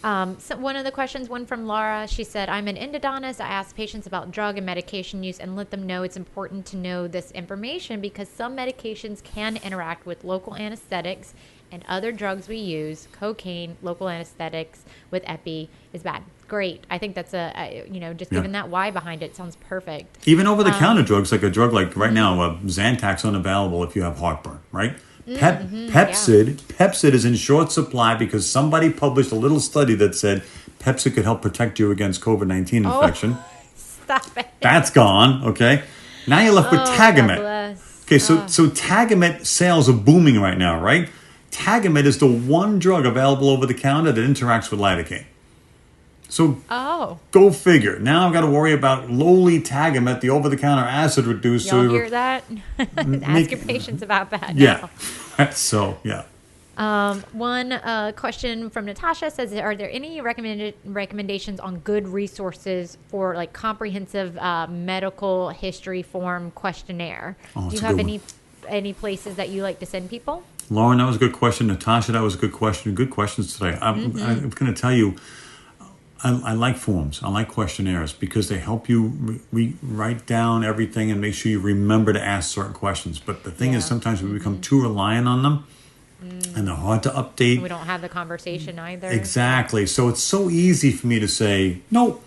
So one of the questions, one from Laura, she said, I'm an endodontist. I ask patients about drug and medication use and let them know it's important to know this information because some medications can interact with local anesthetics and other drugs we use. Cocaine, local anesthetics with epi is bad. Great. I think that's given that why behind it sounds perfect. Even over-the-counter drugs, like a drug like right now, Zantac unavailable if you have heartburn, right? Pepsid is in short supply because somebody published a little study that said Pepsid could help protect you against COVID-19 infection. Stop it. That's gone, okay? Now you're left with Tagamet. Okay, so Tagamet sales are booming right now, right? Tagamet is the one drug available over the counter that interacts with lidocaine. So go figure. Now I've got to worry about lowly Tagamet, the over-the-counter acid reducer. Y'all hear that? Ask your patients about that. Yeah. So, yeah. One question from Natasha says, are there any recommendations on good resources for like comprehensive medical history form questionnaire? Do you have any places that you like to send people? Lauren, that was a good question. Natasha, that was a good question. Good questions today. I'm going to tell you, I like forms. I like questionnaires because they help you write down everything and make sure you remember to ask certain questions. But the thing is, sometimes we become too reliant on them. And they're hard to update. We don't have the conversation either. Exactly. So it's so easy for me to say, nope,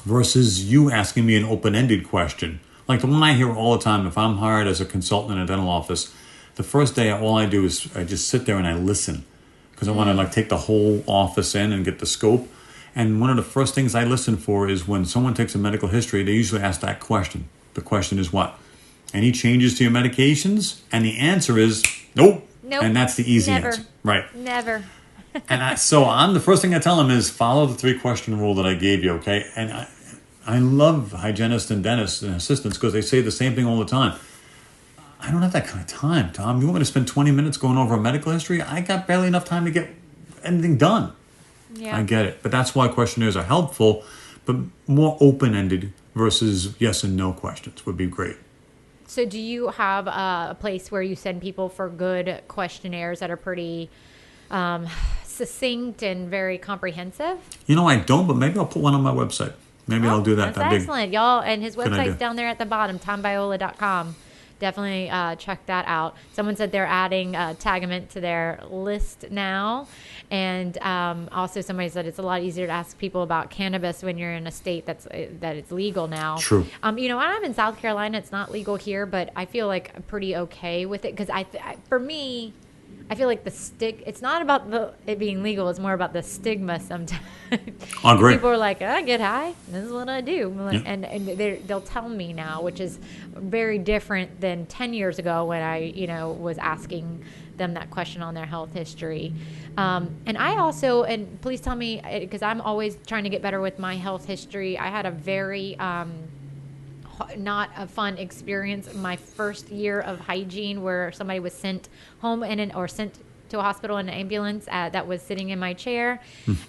versus you asking me an open-ended question. Like the one I hear all the time, if I'm hired as a consultant in a dental office, the first day all I do is I just sit there and I listen. Because I want to like take the whole office in and get the scope. And one of the first things I listen for is when someone takes a medical history, they usually ask that question. The question is what? Any changes to your medications? And the answer is nope. Nope. And that's the easy Never. answer. Right. Never. And so I'm the first thing I tell them is follow the 3-question rule that I gave you, okay? And I love hygienists and dentists and assistants because they say the same thing all the time. I don't have that kind of time, Tom. You want me to spend 20 minutes going over a medical history? I got barely enough time to get anything done. Yeah. I get it. But that's why questionnaires are helpful, but more open-ended versus yes and no questions would be great. So do you have a place where you send people for good questionnaires that are pretty succinct and very comprehensive? You know, I don't, but maybe I'll put one on my website. Maybe I'll do that. That's excellent. Y'all, and his idea. website's down there at the bottom, tomviola.com. Definitely check that out. Someone said they're adding Tagament to their list now. And also somebody said it's a lot easier to ask people about cannabis when you're in a state that it's legal now. True. You know, I'm in South Carolina. It's not legal here, but I feel like I'm pretty okay with it because for me, I feel like it's not about it being legal. It's more about the stigma sometimes. Oh, great. People are like, I get high. This is what I do. And they'll tell me now, which is very different than 10 years ago when I, was asking them that question on their health history. And I also, and please tell me, because I'm always trying to get better with my health history. I had a very not a fun experience my first year of hygiene where somebody was sent home or sent to a hospital in an ambulance that was sitting in my chair.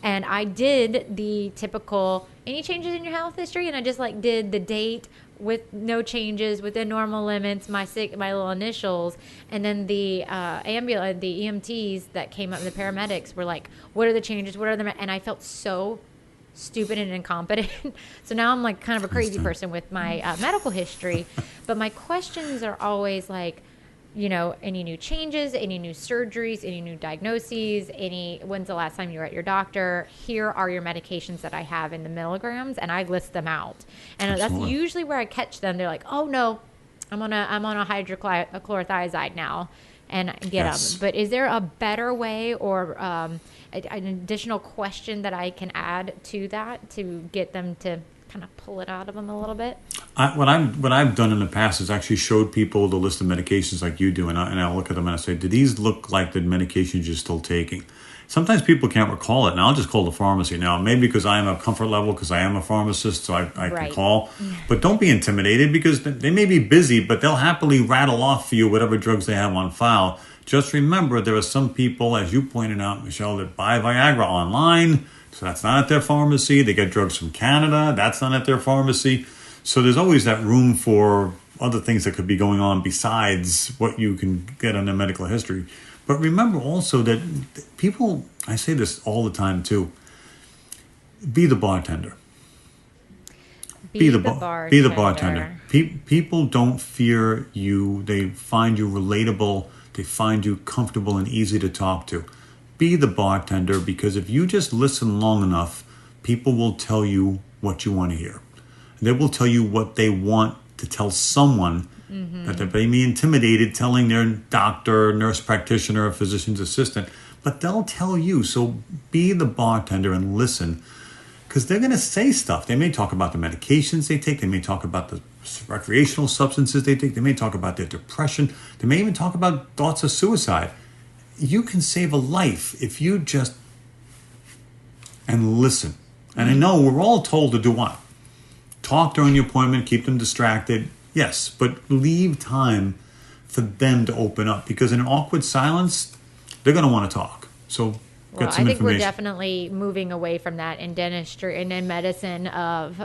And I did the typical, any changes in your health history? And I just did the date with no changes, within normal limits, my little initials. And then the ambulance, the EMTs that came up, the paramedics were like, what are the changes? What are the, and I felt so stupid and incompetent. So now I'm kind of a crazy person with my medical history. But my questions are always any new changes, any new surgeries, any new diagnoses, when's the last time you were at your doctor? Here are your medications that I have in the milligrams, and I list them out. And that's usually where I catch them. They're like, oh no, I'm on a hydrochlorothiazide now, and get them. But is there a better way or an additional question that I can add to that to get them to kind of pull it out of them a little bit? What I've done in the past is actually showed people the list of medications like you do, and I'll look at them and I say, do these look like the medications you're still taking? Sometimes people can't recall it, and I'll just call the pharmacy now. Maybe because I am a comfort level, because I am a pharmacist, so I can call. But don't be intimidated because they may be busy, but they'll happily rattle off for you whatever drugs they have on file. Just remember, there are some people, as you pointed out, Michelle, that buy Viagra online. So that's not at their pharmacy. They get drugs from Canada. That's not at their pharmacy. So there's always that room for other things that could be going on besides what you can get on their medical history. But remember also that people, I say this all the time too, be the bartender. Be the bartender. People don't fear you. They find you relatable. They find you comfortable and easy to talk to. Be the bartender, because if you just listen long enough, people will tell you what you want to hear. They will tell you what they want to tell someone that they may be intimidated telling their doctor, nurse practitioner, physician's assistant, but they'll tell you. So be the bartender and listen, because they're going to say stuff. They may talk about the medications they take. They may talk about the recreational substances they take. They may talk about their depression. They may even talk about thoughts of suicide. You can save a life if you just and listen. And I know we're all told to do what? Talk during the appointment, keep them distracted. Yes, but leave time for them to open up, because in an awkward silence, they're going to want to talk. So Well, get some I think we're information. definitely moving away from that in dentistry and in medicine of,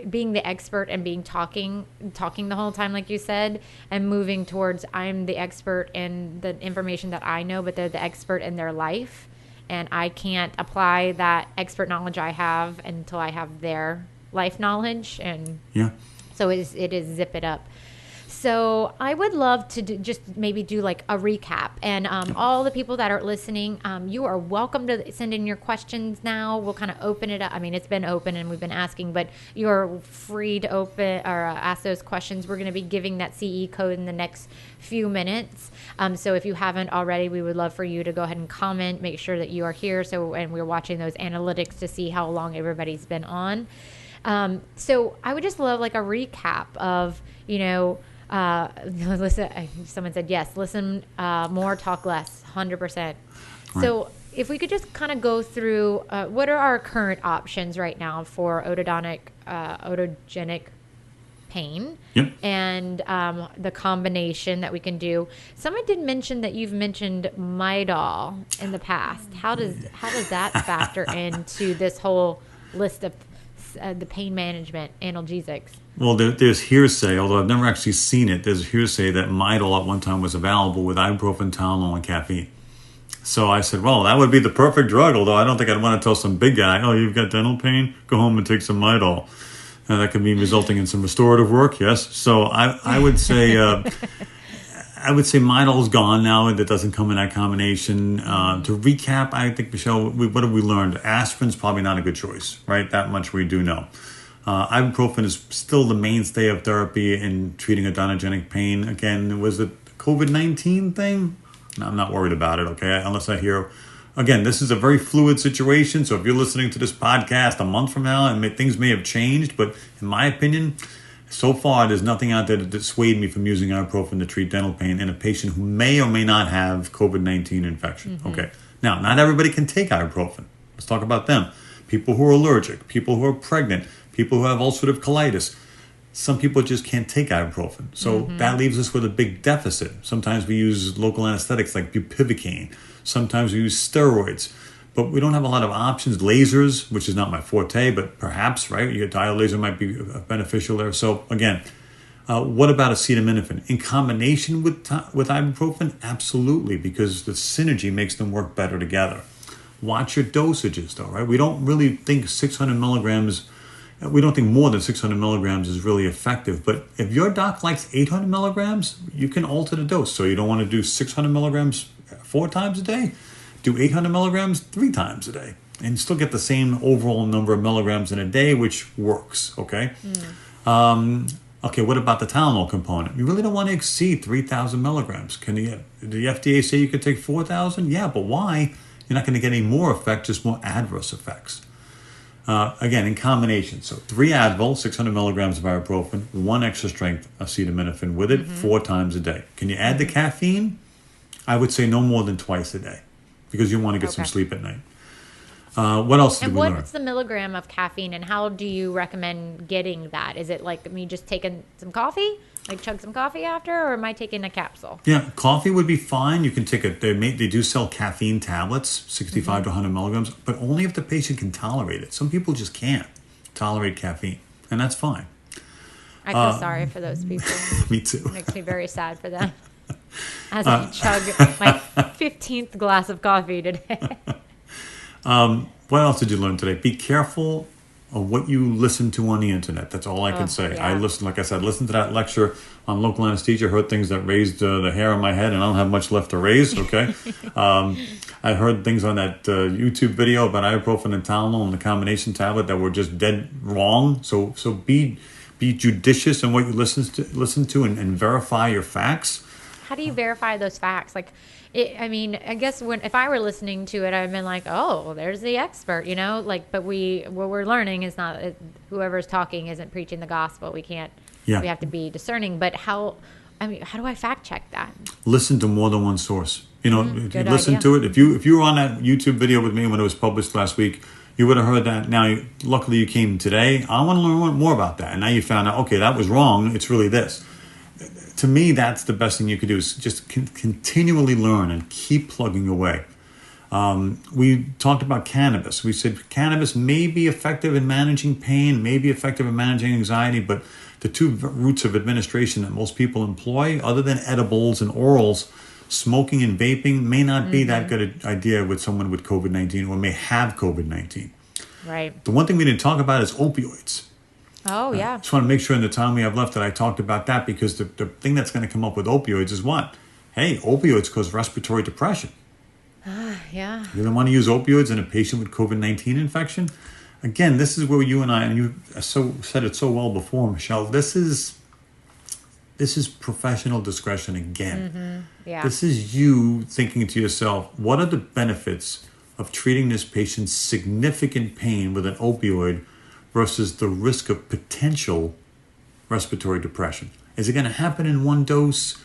being the expert and talking the whole time, like you said, and moving towards I'm the expert in the information that I know, but they're the expert in their life. And I can't apply that expert knowledge I have until I have their life knowledge. And Yeah. so it is zip it up. So I would love to just maybe do like a recap. And all the people that are listening, you are welcome to send in your questions now. We'll kind of open it up. I mean, it's been open and we've been asking, but you're free to open or ask those questions. We're going to be giving that CE code in the next few minutes. So if you haven't already, we would love for you to go ahead and comment, make sure that you are here. And we're watching those analytics to see how long everybody's been on. So I would just love like a recap of, listen. Someone said yes. Listen more, talk less. 100%. So if we could just kind of go through what are our current options right now for otogenic pain, Yep. and the combination that we can do. Someone did mention that you've mentioned Midol in the past. How does that factor into this whole list of the pain management analgesics? Well, there's hearsay, although I've never actually seen it. There's hearsay that Midol at one time was available with ibuprofen, Tylenol, and caffeine. So I said, well, that would be the perfect drug, although I don't think I'd want to tell some big guy, oh, you've got dental pain? Go home and take some Midol. That could be resulting in some restorative work, yes. So I would say Midol's gone now. That doesn't come in that combination. To recap, I think, Michelle, what have we learned? Aspirin's probably not a good choice, right? That much we do know. Ibuprofen is still the mainstay of therapy in treating odontogenic pain. Again, was it COVID-19 thing? No, I'm not worried about it, okay? Unless I hear, again, this is a very fluid situation. So if you're listening to this podcast a month from now, and things may have changed, but in my opinion, so far there's nothing out there to dissuade me from using ibuprofen to treat dental pain in a patient who may or may not have COVID-19 infection. Mm-hmm. Okay. Now, not everybody can take ibuprofen. Let's talk about them. People who are allergic, people who are pregnant, people who have ulcerative colitis. Some people just can't take ibuprofen. So that leaves us with a big deficit. Sometimes we use local anesthetics like bupivacaine. Sometimes we use steroids. But we don't have a lot of options. Lasers, which is not my forte, but perhaps, right? Your dial laser might be beneficial there. So again, what about acetaminophen? In combination with ibuprofen? Absolutely, because the synergy makes them work better together. Watch your dosages though, right? We don't really think 600 milligrams, we don't think more than 600 milligrams is really effective. But if your doc likes 800 milligrams, you can alter the dose. So you don't want to do 600 milligrams 4 times a day. Do 800 milligrams 3 times a day. And still get the same overall number of milligrams in a day, which works, okay? Okay, what about the Tylenol component? You really don't want to exceed 3,000 milligrams. The FDA say you could take 4,000? Yeah, but why? You're not going to get any more effect, just more adverse effects. Again, in combination. So 3 Advil, 600 milligrams of ibuprofen, 1 extra strength acetaminophen with it 4 times a day. Can you add the caffeine? I would say no more than twice a day because you want to get some sleep at night. What else did we learn? And what's the milligram of caffeine and how do you recommend getting that? Is it like me just taking some coffee? Like chug some coffee after, or am I taking a capsule? Yeah, coffee would be fine. You can take they do sell caffeine tablets, 65 to 100 milligrams, but only if the patient can tolerate it. Some people just can't tolerate caffeine, and that's fine. I feel sorry for those people. Me too. It makes me very sad for them. As I chug my 15th glass of coffee today. What else did you learn today? Be careful of what you listen to on the internet. That's all I can say. Yeah. I listened to that lecture on local anesthesia, heard things that raised the hair on my head, and I don't have much left to raise, okay? I heard things on that YouTube video about ibuprofen and Tylenol and the combination tablet that were just dead wrong. So be judicious in what you listen to and verify your facts. How do you verify those facts? Like, I guess if I were listening to it, I've been like, oh, there's the expert, Like, but what we're learning is not whoever's talking isn't preaching the gospel. We can't. Yeah. We have to be discerning. But how do I fact check that? Listen to more than one source. If you listen idea. to it, if you were on that YouTube video with me when it was published last week, you would have heard that. Now, luckily you came today. I want to learn more about that. And now you found out, okay, that was wrong. It's really this. to me, that's the best thing you could do is just continually learn and keep plugging away. We talked about cannabis. We said cannabis may be effective in managing pain, may be effective in managing anxiety, but the two routes of administration that most people employ, other than edibles and orals, smoking and vaping may not be that good an idea with someone with COVID-19 or may have COVID-19. Right. The one thing we didn't talk about is opioids. Oh, yeah. Just want to make sure in the time we have left that I talked about that, because the thing that's going to come up with opioids is what? Hey, opioids cause respiratory depression. Yeah. You don't want to use opioids in a patient with COVID-19 infection? Again, this is where you and you said it so well before, Michelle, this is professional discretion again. Yeah. This is you thinking to yourself, what are the benefits of treating this patient's significant pain with an opioid versus the risk of potential respiratory depression? Is it going to happen in one dose,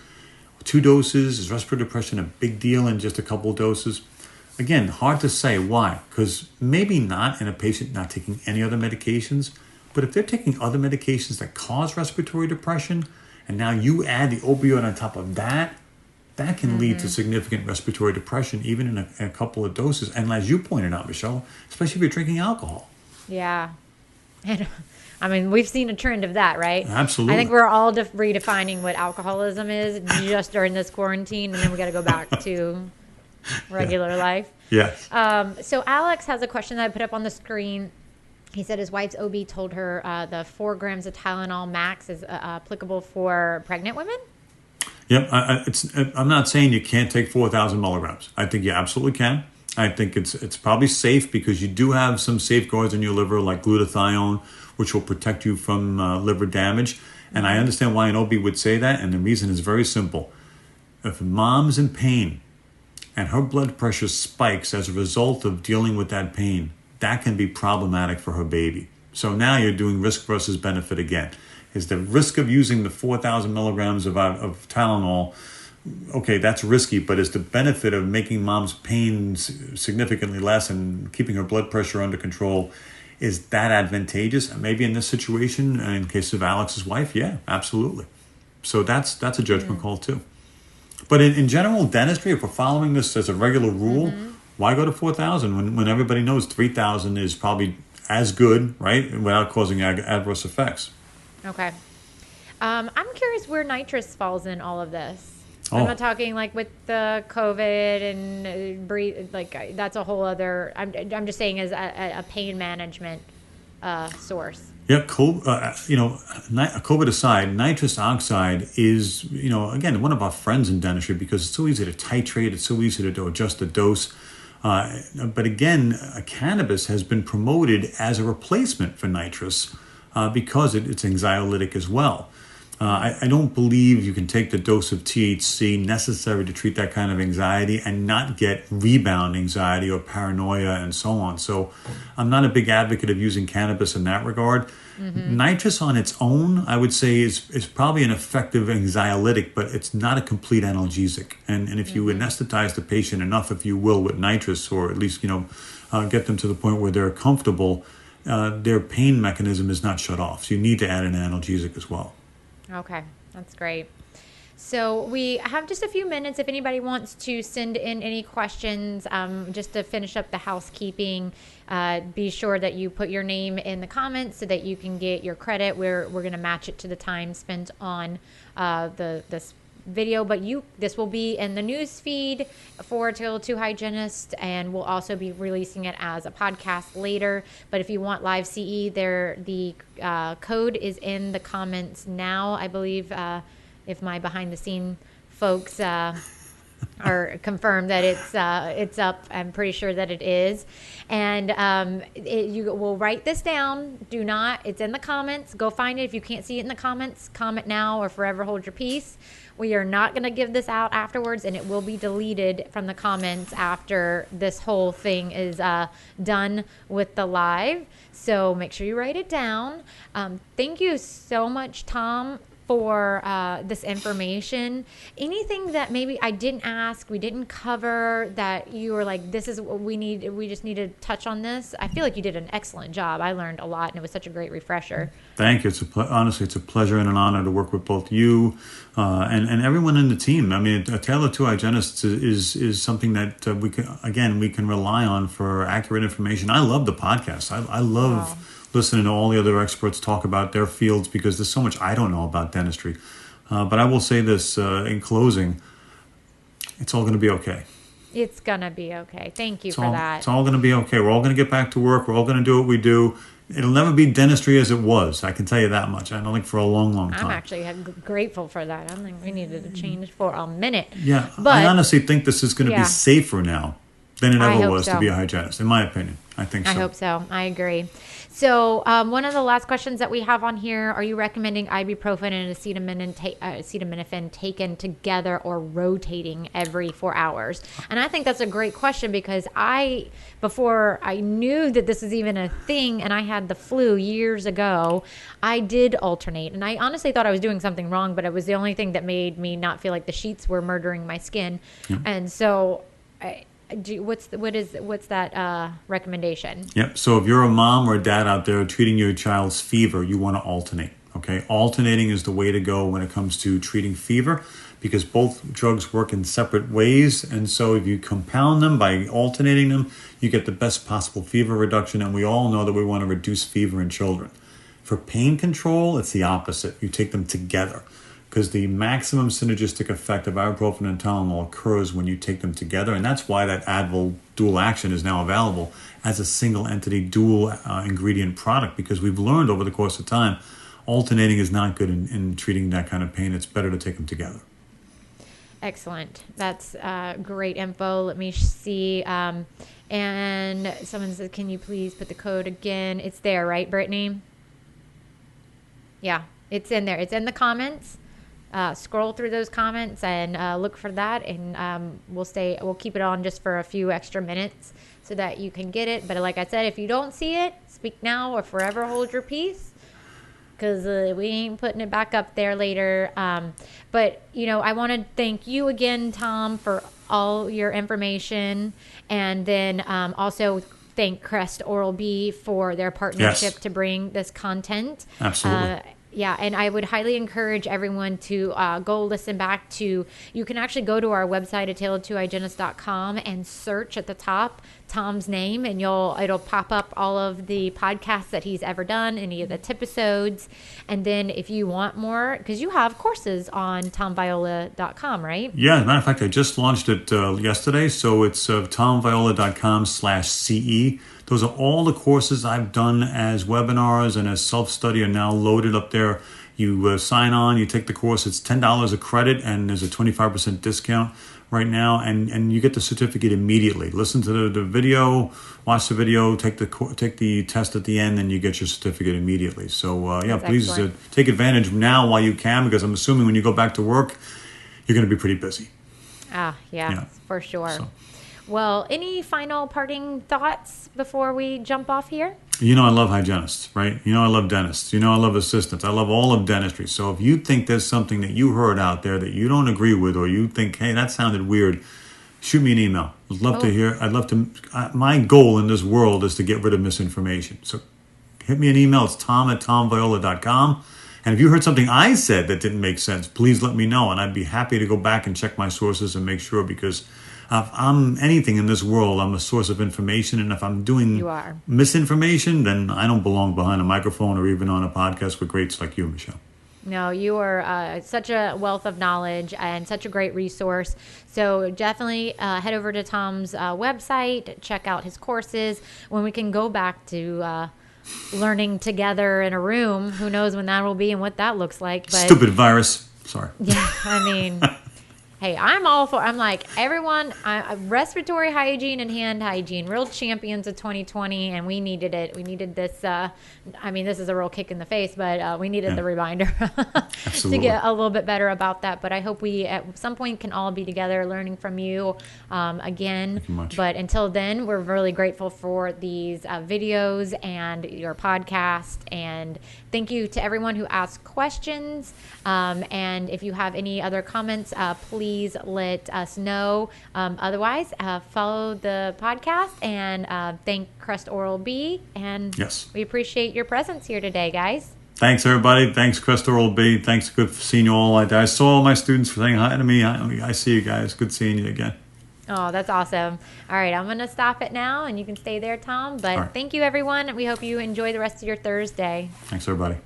2 doses? Is respiratory depression a big deal in just a couple of doses? Again, hard to say. Why? Because maybe not in a patient not taking any other medications, but if they're taking other medications that cause respiratory depression, and now you add the opioid on top of that, that can lead to significant respiratory depression, even in a couple of doses. And as you pointed out, Michelle, especially if you're drinking alcohol. Yeah. And I mean, we've seen a trend of that, right? Absolutely. I think we're all redefining what alcoholism is just during this quarantine, and then we got to go back to regular life. Yes. So Alex has a question that I put up on the screen. He said his wife's OB told her the 4 grams of Tylenol max is applicable for pregnant women. Yep. I'm not saying you can't take 4,000 milligrams. I think you absolutely can. I think it's probably safe because you do have some safeguards in your liver, like glutathione, which will protect you from liver damage. And I understand why an OB would say that, and the reason is very simple. If mom's in pain and her blood pressure spikes as a result of dealing with that pain, that can be problematic for her baby. So now you're doing risk versus benefit again. Is the risk of using the 4,000 milligrams of Tylenol, okay, that's risky, but is the benefit of making mom's pain significantly less and keeping her blood pressure under control, is that advantageous? Maybe in this situation, in case of Alex's wife, yeah, absolutely. So that's a judgment call too. But in general dentistry, if we're following this as a regular rule, why go to 4,000 when everybody knows 3,000 is probably as good, right, without causing adverse effects? Okay. I'm curious where nitrous falls in all of this. I'm not talking like with the COVID and breathe, like that's a whole other, I'm just saying as a pain management source. Yeah, COVID aside, nitrous oxide is, again, one of our friends in dentistry because it's so easy to titrate, it's so easy to adjust the dose. But again, cannabis has been promoted as a replacement for nitrous because it's anxiolytic as well. I don't believe you can take the dose of THC necessary to treat that kind of anxiety and not get rebound anxiety or paranoia and so on. So I'm not a big advocate of using cannabis in that regard. Nitrous on its own, I would say, is probably an effective anxiolytic, but it's not a complete analgesic. And if you anesthetize the patient enough, if you will, with nitrous, or at least, get them to the point where they're comfortable, their pain mechanism is not shut off. So you need to add an analgesic as well. Okay, that's great. So we have just a few minutes. If anybody wants to send in any questions, just to finish up the housekeeping, be sure that you put your name in the comments so that you can get your credit. We're going to match it to the time spent on this video, but this will be in the news feed for Tale of Two Hygienists, and we'll also be releasing it as a podcast later. But if you want live CE, the code is in the comments now, I believe. If my behind the scene folks are confirmed that it's up, I'm pretty sure that it is. And you will write this down. It's in the comments. Go find it. If you can't see it in the comments, comment now or forever hold your peace. We are not going to give this out afterwards, and it will be deleted from the comments after this whole thing is done with the live. So make sure you write it down. Thank you so much, Tom, for this information. Anything that maybe I didn't ask, we didn't cover, that you were like, this is what we need, we just need to touch on this? I feel like you did an excellent job. I learned a lot, and it was such a great refresher. Thank you. Honestly, it's a pleasure and an honor to work with both you and everyone in the team. I mean, A Tale of Two Hygienists is something that we can rely on for accurate information. I love the podcast. I love listening to all the other experts talk about their fields, because there's so much I don't know about dentistry. But I will say this in closing: it's all going to be okay. It's going to be okay. Thank you for that. It's all going to be okay. We're all going to get back to work. We're all going to do what we do. It'll never be dentistry as it was. I can tell you that much. I don't think for a long, long time. I'm actually grateful for that. I don't think we needed to change for a minute. Yeah, but I honestly think this is going to be safer now than it ever was to be a hygienist, in my opinion. I think so. I hope so. I agree. So one of the last questions that we have on here: are you recommending ibuprofen and acetaminophen taken together or rotating every 4 hours? And I think that's a great question, because before I knew that this was even a thing, and I had the flu years ago, I did alternate. And I honestly thought I was doing something wrong, but it was the only thing that made me not feel like the sheets were murdering my skin. Yeah. And so what's that recommendation? Yep. So if you're a mom or a dad out there treating your child's fever, you want to alternate. Okay. Alternating is the way to go when it comes to treating fever, because both drugs work in separate ways. And so if you compound them by alternating them, you get the best possible fever reduction. And we all know that we want to reduce fever in children. For pain control, it's the opposite. You take them together, because the maximum synergistic effect of ibuprofen and Tylenol occurs when you take them together. And that's why that Advil dual action is now available as a single entity, dual ingredient product, because we've learned over the course of time, alternating is not good in treating that kind of pain. It's better to take them together. Excellent. That's great info. Let me see. And someone says, can you please put the code again? It's there, right, Brittany? Yeah, it's in there. It's in the comments. Scroll through those comments and look for that, and we'll keep it on just for a few extra minutes so that you can get it. But like I said, if you don't see it, speak now or forever hold your peace, because we ain't putting it back up there later. But I want to thank you again, Tom, for all your information, and then also thank Crest Oral-B for their partnership to bring this content. Absolutely. Yeah, and I would highly encourage everyone to go listen back to, you can actually go to our website at taleoftwohygienists.com and search at the top Tom's name, and it'll pop up all of the podcasts that he's ever done, any of the tipisodes. And then if you want more, because you have courses on tomviola.com, right? Yeah, as a matter of fact, I just launched it yesterday, so it's tomviola.com/CE. Those are all the courses I've done as webinars and as self-study are now loaded up there. You sign on, you take the course. It's $10 a credit, and there's a 25% discount right now, and you get the certificate immediately. Listen to the video, watch the video, take the test at the end, and you get your certificate immediately. So please take advantage now while you can, because I'm assuming when you go back to work, you're going to be pretty busy. Yeah, for sure. So. Well, any final parting thoughts before we jump off here? I love hygienists, right? I love dentists. I love assistants. I love all of dentistry. So if you think there's something that you heard out there that you don't agree with, or you think, hey, that sounded weird, shoot me an email. I'd love to hear. My goal in this world is to get rid of misinformation. So hit me an email. It's tom@tomviola.com. And if you heard something I said that didn't make sense, please let me know. And I'd be happy to go back and check my sources and make sure, because if I'm anything in this world, I'm a source of information. And if I'm doing misinformation, then I don't belong behind a microphone or even on a podcast with greats like you, Michelle. No, you are such a wealth of knowledge and such a great resource. So definitely head over to Tom's website, check out his courses. When we can go back to learning together in a room, who knows when that will be and what that looks like. But stupid virus. Sorry. Yeah, I mean... Hey, I'm all for. I'm like everyone. Respiratory hygiene and hand hygiene, real champions of 2020, and we needed it. We needed this. I mean, this is a real kick in the face, but we needed the reminder to get a little bit better about that. But I hope we at some point can all be together, learning from you again. Thank you much. But until then, we're really grateful for these videos and your podcast. And thank you to everyone who asked questions. And if you have any other comments, please let us know. Otherwise, follow the podcast and thank Crest Oral B. And yes, we appreciate your presence here today, guys. Thanks, everybody. Thanks, Crest Oral B. Thanks. Good seeing you all. I saw all my students saying hi to me. I see you guys. Good seeing you again. Oh, that's awesome. All right, I'm going to stop it now, and you can stay there, Tom. But thank you, everyone. We hope you enjoy the rest of your Thursday. Thanks, everybody.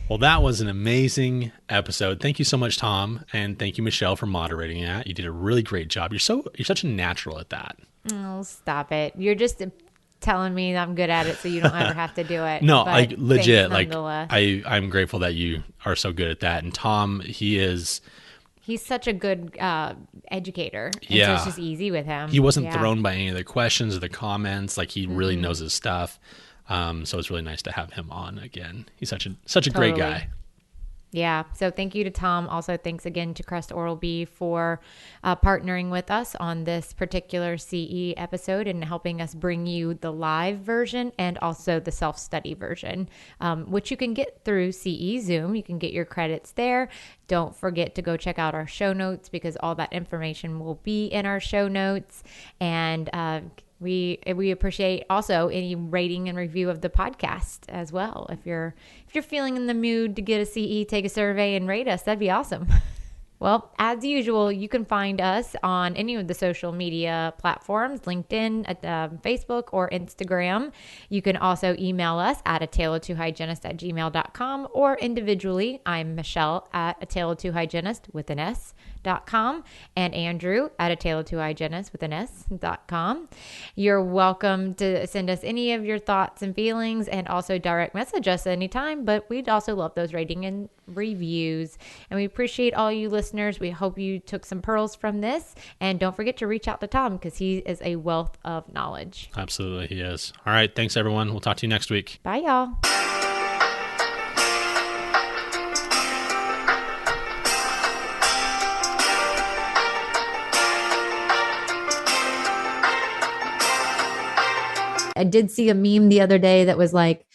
Well, that was an amazing episode. Thank you so much, Tom, and thank you, Michelle, for moderating that. You did a really great job. You're such a natural at that. Oh, stop it! You're just telling me I'm good at it, so you don't ever have to do it. No, but like legit. Like nonetheless. I'm grateful that you are so good at that. And Tom, he's such a good educator. And yeah, so it's just easy with him. He wasn't thrown by any of the questions or the comments. Like he really knows his stuff. So it's really nice to have him on again. He's such a great guy. Yeah. So thank you to Tom. Also, thanks again to Crest Oral B for partnering with us on this particular CE episode and helping us bring you the live version and also the self-study version, which you can get through CE Zoom. You can get your credits there. Don't forget to go check out our show notes because all that information will be in our show notes. And we appreciate also any rating and review of the podcast as well. If you're feeling in the mood to get a CE, take a survey and rate us. That'd be awesome. Well, as usual, you can find us on any of the social media platforms, LinkedIn, Facebook, or Instagram. You can also email us at ataleoftwohygienist@gmail.com or individually. I'm Michelle at ataleoftwohygienist with an S.com and Andrew at ataleoftwohygienist with an S.com. You're welcome to send us any of your thoughts and feelings and also direct message us anytime, but we'd also love those rating and reviews. And we appreciate all you listeners. We hope you took some pearls from this. And don't forget to reach out to Tom because he is a wealth of knowledge. Absolutely, he is. All right. Thanks, everyone. We'll talk to you next week. Bye, y'all. I did see a meme the other day that was like,